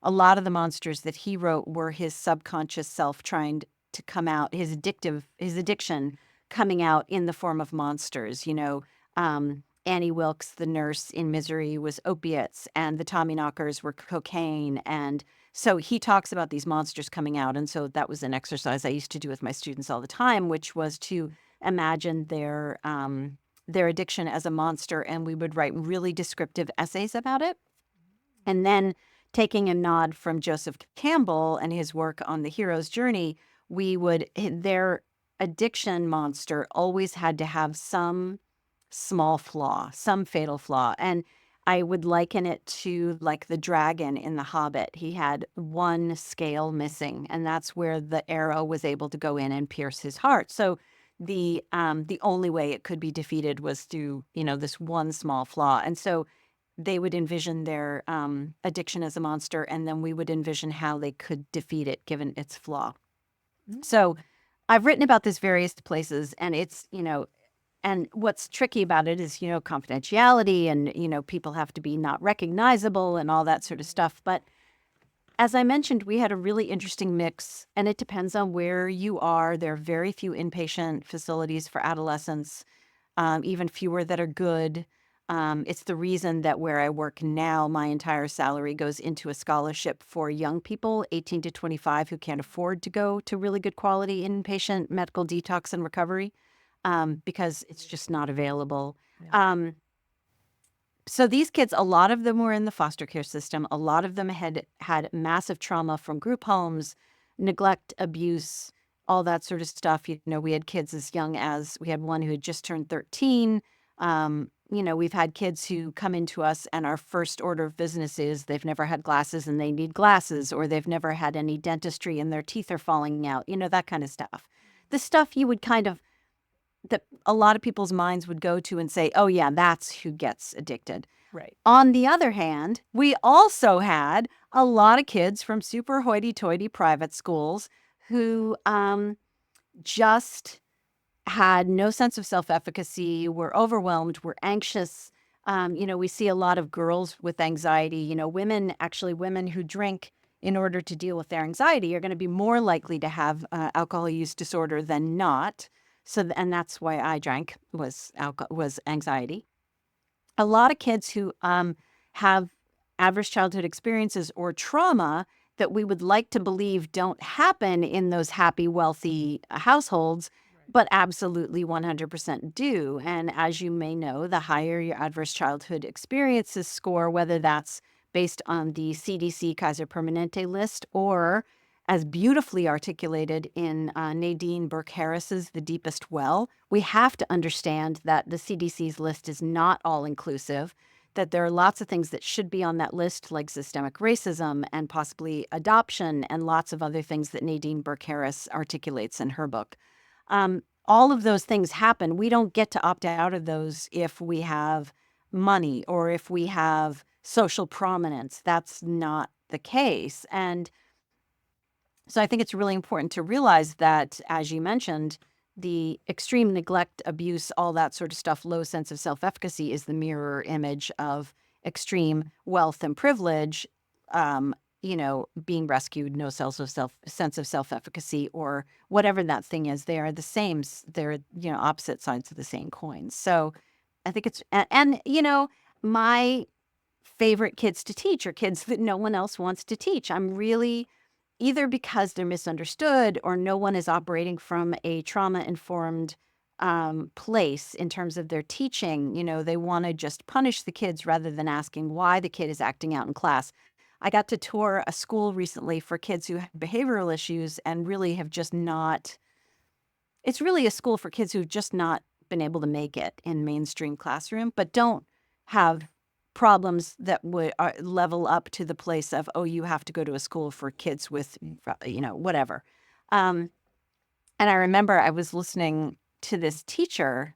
a lot of the monsters that he wrote were his subconscious self trying to come out, his addiction coming out in the form of monsters. Annie Wilkes, the nurse in Misery, was opiates, and the Tommyknockers were cocaine. And so he talks about these monsters coming out. And so that was an exercise I used to do with my students all the time, which was to imagine their addiction as a monster, and we would write really descriptive essays about it. And then taking a nod from Joseph Campbell and his work on the hero's journey, their addiction monster always had to have some small flaw, some fatal flaw. And I would liken it to like the dragon in The Hobbit. He had one scale missing, and that's where the arrow was able to go in and pierce his heart. So the only way it could be defeated was through, this one small flaw. And so they would envision their addiction as a monster, and then we would envision how they could defeat it given its flaw. Mm. So I've written about this various places, and and what's tricky about it is, confidentiality and, people have to be not recognizable and all that sort of stuff. But as I mentioned, we had a really interesting mix, and it depends on where you are. There are very few inpatient facilities for adolescents, even fewer that are good. It's the reason that where I work now, my entire salary goes into a scholarship for young people, 18 to 25, who can't afford to go to really good quality inpatient medical detox and recovery, because it's just not available. Yeah. So these kids, a lot of them were in the foster care system. A lot of them had had massive trauma from group homes, neglect, abuse, all that sort of stuff. We had kids as young as we had one who had just turned 13. We've had kids who come into us and our first order of business is they've never had glasses and they need glasses, or they've never had any dentistry and their teeth are falling out, that kind of stuff. The stuff you would that a lot of people's minds would go to and say, oh, yeah, that's who gets addicted. Right. On the other hand, we also had a lot of kids from super hoity-toity private schools who just had no sense of self-efficacy, were overwhelmed, were anxious. We see a lot of girls with anxiety. Women who drink in order to deal with their anxiety are going to be more likely to have alcohol use disorder than not. And that's why I drank was anxiety. A lot of kids who have adverse childhood experiences or trauma that we would like to believe don't happen in those happy, wealthy households, but absolutely 100% do. And as you may know, the higher your adverse childhood experiences score, whether that's based on the CDC Kaiser Permanente list or as beautifully articulated in Nadine Burke-Harris's The Deepest Well, we have to understand that the CDC's list is not all-inclusive, that there are lots of things that should be on that list, like systemic racism and possibly adoption and lots of other things that Nadine Burke-Harris articulates in her book. All of those things happen. We don't get to opt out of those if we have money or if we have social prominence. That's not the case. And so I think it's really important to realize that, as you mentioned, the extreme neglect, abuse, all that sort of stuff, low sense of self-efficacy is the mirror image of extreme wealth and privilege, being rescued, no sense of self-efficacy, or whatever that thing is. They are the same. They're, opposite sides of the same coin. So I think my favorite kids to teach are kids that no one else wants to teach. I'm really either because they're misunderstood or no one is operating from a trauma-informed place in terms of their teaching. They want to just punish the kids rather than asking why the kid is acting out in class. I got to tour a school recently for kids who have behavioral issues and really have just not. It's really a school for kids who've just not been able to make it in mainstream classroom, but don't have problems that would level up to the place of, oh, you have to go to a school for kids with, whatever. Um, and I remember I was listening to this teacher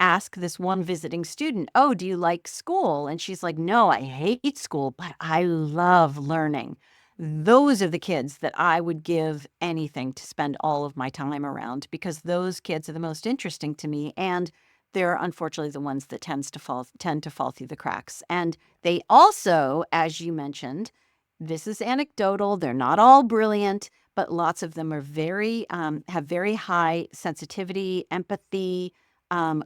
ask this one visiting student, "Oh, do you like school?" And she's like, "No, I hate school, but I love learning." Those are the kids that I would give anything to spend all of my time around, because those kids are the most interesting to me, and they're unfortunately the ones that tend to fall through the cracks. And they also, as you mentioned, this is anecdotal, they're not all brilliant, but lots of them are have very high sensitivity, empathy,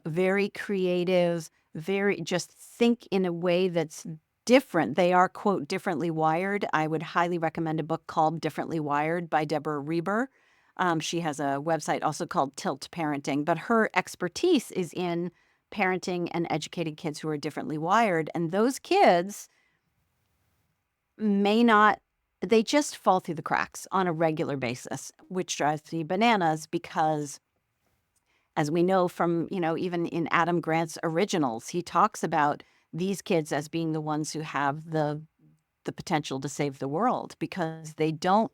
very creative, very just think in a way that's different. They are, quote, differently wired. I would highly recommend a book called Differently Wired by Deborah Reber. She has a website also called Tilt Parenting, but her expertise is in parenting and educating kids who are differently wired. And those kids may not, they just fall through the cracks on a regular basis, which drives me bananas because, as we know from, even in Adam Grant's originals, he talks about these kids as being the ones who have the potential to save the world because they don't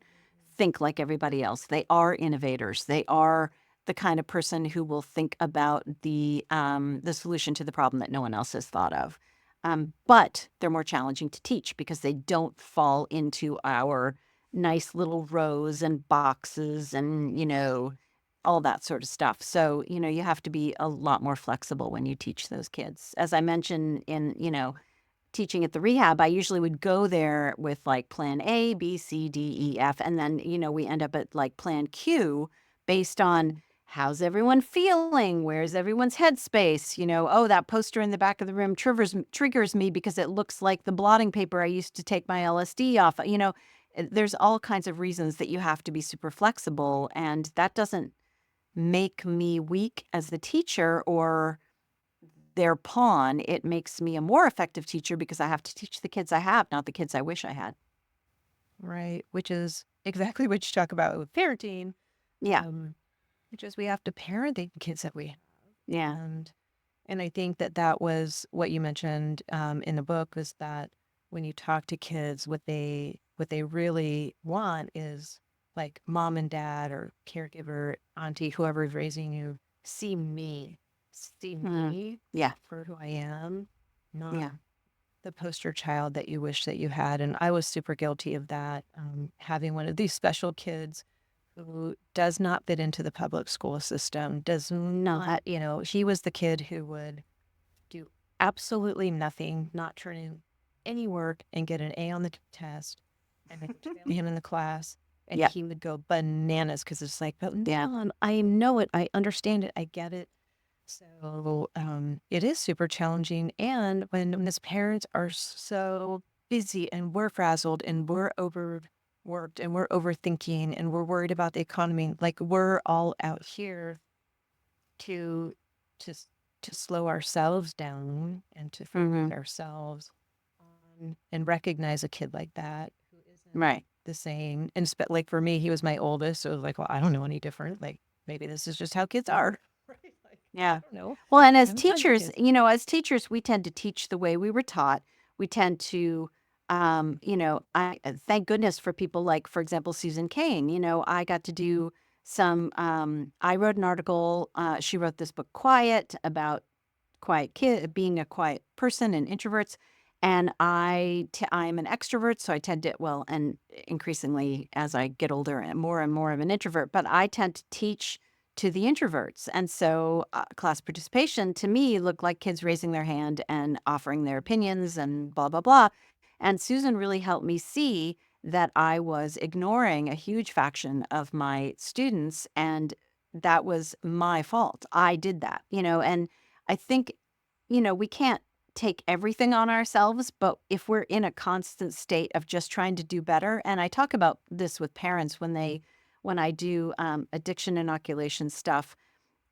think like everybody else. They are innovators. They are the kind of person who will think about the solution to the problem that no one else has thought of. But they're more challenging to teach because they don't fall into our nice little rows and boxes and all that sort of stuff. So, you have to be a lot more flexible when you teach those kids. As I mentioned in, teaching at the rehab, I usually would go there with like plan A, B, C, D, E, F, and then, we end up at like plan Q based on how's everyone feeling? Where's everyone's headspace? Oh, that poster in the back of the room triggers me because it looks like the blotting paper I used to take my LSD off. There's all kinds of reasons that you have to be super flexible, and that doesn't make me weak as the teacher or their pawn. It makes me a more effective teacher because I have to teach the kids I have, not the kids I wish I had. Right, which is exactly what you talk about with parenting, Yeah. which is we have to parent the kids that we have. Yeah. And I think that that was what you mentioned in the book was that when you talk to kids, what they really want is like mom and dad or caregiver, auntie, whoever's raising you, see Mhm. me Yeah. for who I am, not Yeah. the poster child that you wish that you had. And I was super guilty of that, having one of these special kids who does not fit into the public school system, does not, he was the kid who would do absolutely nothing, not turn in any work and get an A on the test. And I could fail him in the class and Yeah. he would go bananas because it's like, but Yeah. Mom, I know it. I understand it. I get it. So it is super challenging. And when his parents are so busy and we're frazzled and we're overworked and we're overthinking and we're worried about the economy, like we're all out here to just to slow ourselves down and to focus Hmm. ourselves on and recognize a kid like that who isn't Right. the same. And like for me, he was my oldest, so it was like, well, I don't know any different. Like maybe this is just how kids are. Right? Like I Yeah. don't know. Well, and I as have tons of teachers, kids. we tend to teach the way we were taught. We tend to, I thank goodness for people like, for example, Susan Cain. I got to do I wrote an article. She wrote this book, Quiet, about quiet kid being a quiet person and introverts. And I'm an extrovert, so I tend to, well, and increasingly as I get older and more of an introvert, but I tend to teach to the introverts. And so class participation to me looked like kids raising their hand and offering their opinions and blah, blah, blah. And Susan really helped me see that I was ignoring a huge faction of my students. And that was my fault. I did that, and I think, we can't take everything on ourselves, but if we're in a constant state of just trying to do better, and I talk about this with parents when I do addiction inoculation stuff,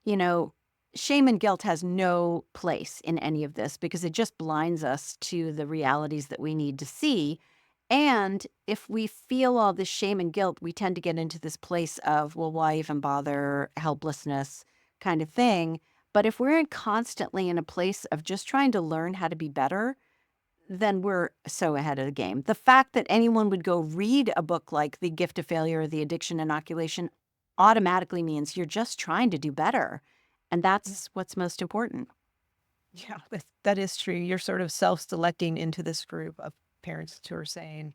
you know, shame and guilt has no place in any of this because it just blinds us to the realities that we need to see. And if we feel all this shame and guilt, we tend to get into this place of, well, why even bother, helplessness kind of thing. But if we're constantly in a place of just trying to learn how to be better, then we're so ahead of the game. The fact that anyone would go read a book like The Gift of Failure or The Addiction Inoculation automatically means you're just trying to do better. And that's what's most important. Yeah, that is true. You're sort of self-selecting into this group of parents who are saying,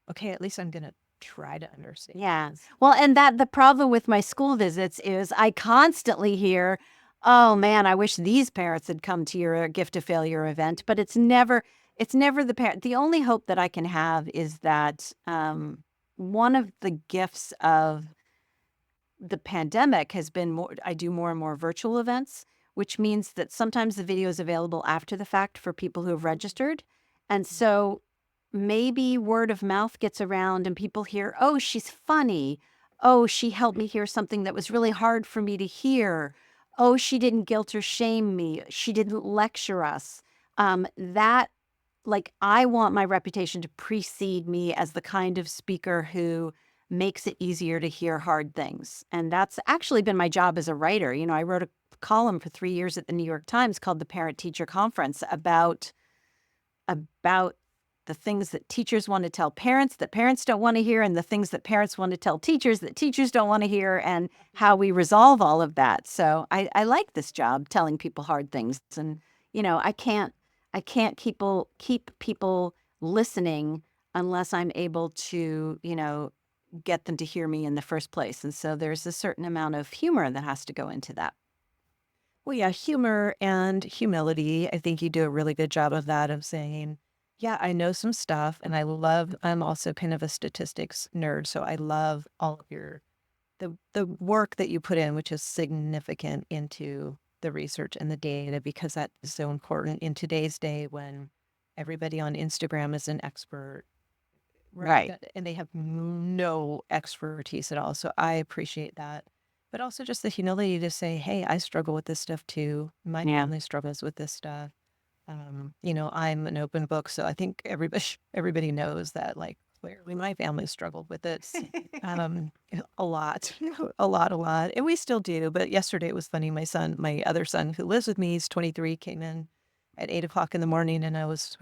okay, at least I'm going to try to understand Yeah. this. Well, and that the problem with my school visits is I constantly hear, "Oh man, I wish these parents had come to your gift of failure event." But it's never the parent. The only hope that I can have is that one of the gifts of the pandemic has been I do more and more virtual events, which means that sometimes the video is available after the fact for people who have registered. And so maybe word of mouth gets around and people hear, oh, she's funny. Oh, she helped me hear something that was really hard for me to hear. Oh, she didn't guilt or shame me. She didn't lecture us. That, like, I want my reputation to precede me as the kind of speaker who makes it easier to hear hard things. And that's actually been my job as a writer. I wrote a column for 3 years at the New York Times called the Parent Teacher Conference about the things that teachers want to tell parents that parents don't want to hear, and the things that parents want to tell teachers that teachers don't want to hear, and how we resolve all of that. So I like this job telling people hard things. And I can't keep people listening unless I'm able to, get them to hear me in the first place. And so there's a certain amount of humor that has to go into that. Well, yeah, humor and humility. I think you do a really good job of that, of saying, yeah, I know some stuff and I'm also kind of a statistics nerd. So I love all of the work that you put in, which is significant into the research and the data, because that is so important in today's day when everybody on Instagram is an expert, right? Right. And they have no expertise at all. So I appreciate that. But also just the humility to say, hey, I struggle with this stuff too. My Yeah. family struggles with this stuff. I'm an open book, so I think everybody knows that, like, clearly my family struggled with it a lot, a lot, and we still do. But yesterday it was funny. My other son, who lives with me, he's 23, came in at 8 o'clock in the morning, and I was,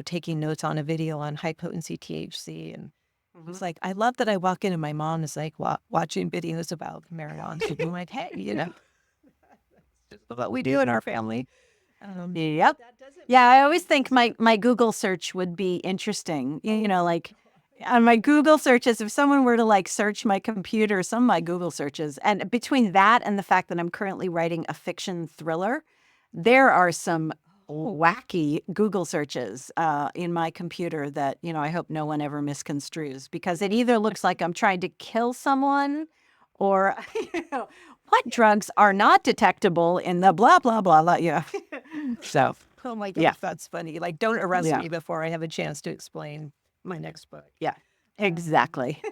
taking notes on a video on high potency THC, and Mhm. he's like, I love that I walk in and my mom is like watching videos about marijuana. So I'm like, hey, that's just what we do in our family. Yep. That doesn't Yeah, mean I that always we think disagree. my Google search would be interesting. Like on my Google searches, if someone were to like search my computer, some of my Google searches, and between that and the fact that I'm currently writing a fiction thriller, there are some wacky Google searches in my computer that, I hope no one ever misconstrues, because it either looks like I'm trying to kill someone or, what drugs are not detectable in the blah, blah, blah, blah. Yeah. So, Oh my yeah. gosh, that's funny. Like, don't arrest Yeah. me before I have a chance to explain my next book. Yeah. Um, Exactly.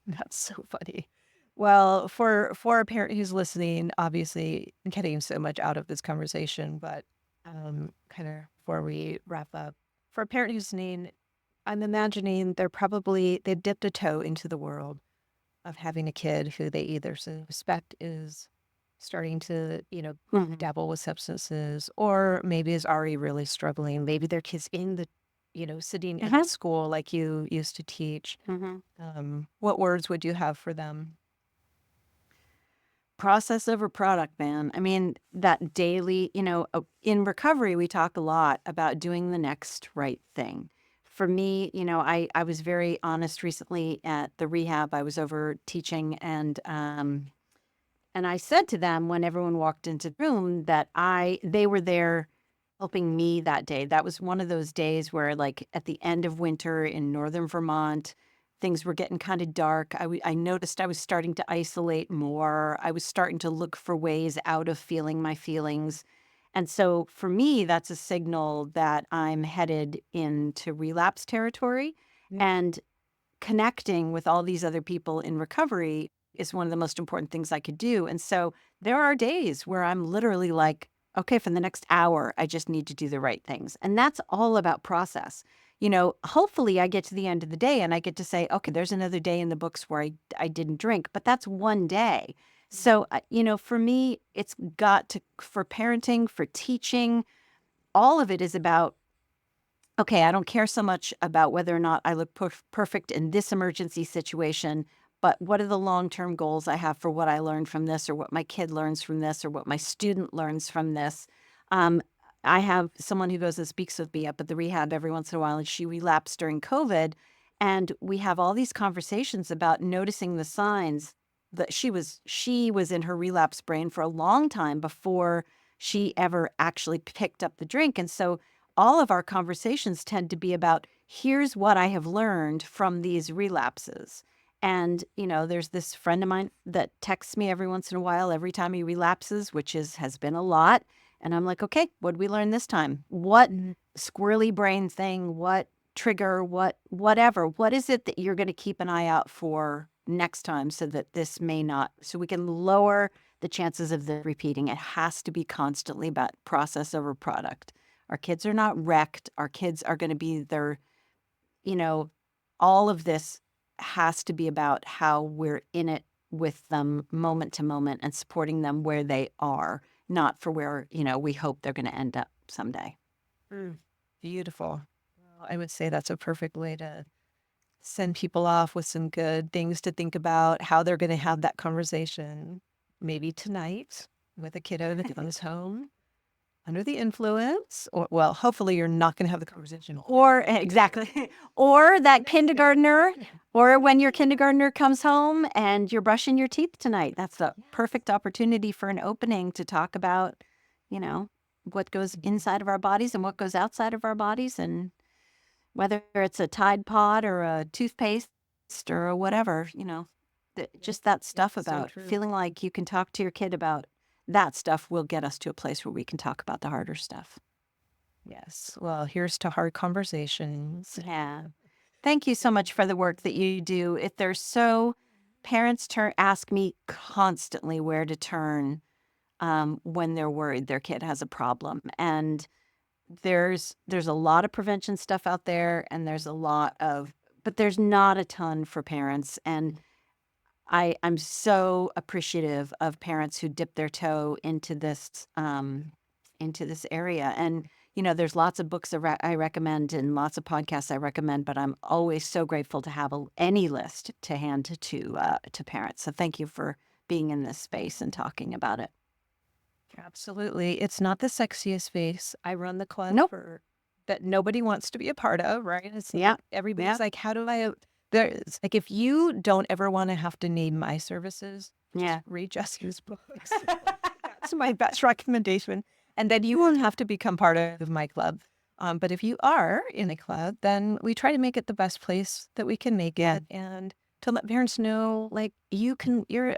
that's so funny. Well, for a parent who's listening, obviously getting so much out of this conversation, but kind of before we wrap up, for a parent who's listening, I'm imagining they dipped a toe into the world of having a kid who they either suspect is starting to, Mhm. dabble with substances, or maybe is already really struggling. Maybe their kid's in sitting in Uh-huh. school like you used to teach. Mhm. What words would you have for them? Process over product, man. I mean, that daily, in recovery, we talk a lot about doing the next right thing. For me, I was very honest recently at the rehab I was over teaching, and I said to them when everyone walked into the room that they were there helping me that day. That was one of those days where, like, at the end of winter in northern Vermont, things were getting kind of dark. I noticed I was starting to isolate more. I was starting to look for ways out of feeling my feelings. And so for me, that's a signal that I'm headed into relapse territory. Yeah. And connecting with all these other people in recovery is one of the most important things I could do. And so there are days where I'm literally like, okay, for the next hour, I just need to do the right things. And that's all about process. Hopefully I get to the end of the day and I get to say, okay, there's another day in the books where I didn't drink, but that's one day. So, for me, it's got to, for parenting, for teaching, all of it is about, okay, I don't care so much about whether or not I look perfect in this emergency situation, but what are the long term goals I have for what I learned from this, or what my kid learns from this, or what my student learns from this? Um, I have someone who goes and speaks with me up at the rehab every once in a while, and she relapsed during COVID. And we have all these conversations about noticing the signs that she was in her relapse brain for a long time before she ever actually picked up the drink. And so all of our conversations tend to be about, here's what I have learned from these relapses. And, there's this friend of mine that texts me every once in a while, every time he relapses, which has been a lot. And I'm like, okay, what did we learn this time? What squirrely brain thing, what trigger, whatever, what is it that you're going to keep an eye out for next time, so that this may not, so we can lower the chances of the repeating. It has to be constantly about process over product. Our kids are not wrecked. Our kids are going to be you know, all of this has to be about how we're in it with them moment to moment and supporting them where they are, not for where, we hope they're going to end up someday. Mm. Beautiful. Well, I would say that's a perfect way to send people off with some good things to think about, how they're going to have that conversation, maybe tonight with a kiddo that comes home under the influence. Or, well, hopefully you're not going to have the conversation. Or exactly, or that kindergartner, or when your kindergartner comes home and you're brushing your teeth tonight. That's the perfect opportunity for an opening to talk about, you know, what goes inside of our bodies and what goes outside of our bodies, and whether it's a Tide Pod or a toothpaste or whatever, just that stuff So about true. feeling like you can talk to your kid about that stuff will get us to a place where we can talk about the harder stuff. Yes. Well, here's to hard conversations. Yeah. Thank you so much for the work that you do. If there's so, parents ask me constantly where to turn when they're worried their kid has a problem, and there's a lot of prevention stuff out there, and but there's not a ton for parents. And I'm so appreciative of parents who dip their toe into this area. And there's lots of books I recommend and lots of podcasts I recommend, but I'm always so grateful to have any list to hand to parents. So thank you for being in this space and talking about it. Absolutely. It's not the sexiest face. I run the club Nope. that nobody wants to be a part of, right? It's like Yeah. everybody's Yeah. like, how do I? There's like, if you don't ever want to have to need my services, just Yeah. read Jessica's books. That's my best recommendation. And then you won't have to become part of my club. But if you are in a club, then we try to make it the best place that we can make it. And to let parents know, like, you're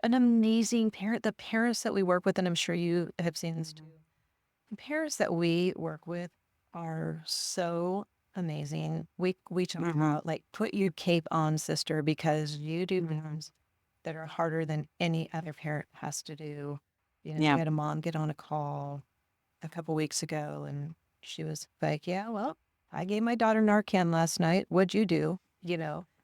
an amazing parent. The parents that we work with, and I'm sure you have seen this too, the parents that we work with are so amazing. We talk about, like, put your cape on, sister, because you do things that are harder than any other parent has to do. We Yeah. had a mom get on a call a couple weeks ago, and she was like, "Yeah, well, I gave my daughter Narcan last night. What'd you do?"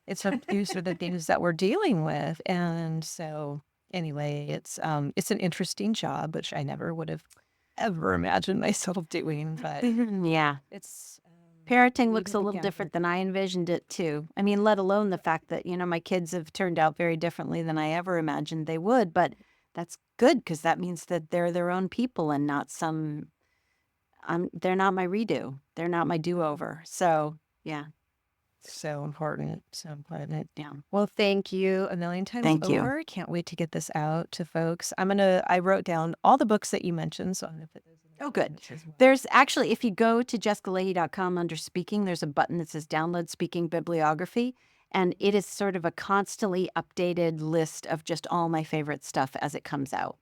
It's these are the things that we're dealing with, and so anyway, it's an interesting job, which I never would have ever imagined myself doing, but Yeah. it's Parenting we looks a live little together. different than I envisioned it too. I mean, let alone the fact that, my kids have turned out very differently than I ever imagined they would. But that's good, because that means that they're their own people and not they're not my redo. They're not my do over. So, yeah. So important. So important. Yeah. Well, thank you a million times Thank you. over. Can't wait to get this out to folks. I wrote down all the books that you mentioned, so I'm going to put those in the Oh, show good. notes as well. There's actually, if you go to jessicalahey.com under speaking, there's a button that says download speaking bibliography. And it is sort of a constantly updated list of just all my favorite stuff as it comes out.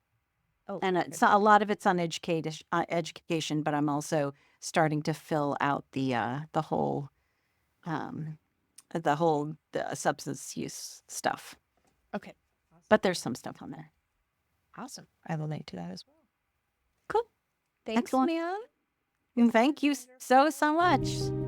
Oh, And okay. it's a lot of it's on education, but I'm also starting to fill out um, the substance use stuff. Okay. But there's some stuff on there. Awesome. I will link to that as well. Cool. Thanks, Excellent. man. Thank you so much.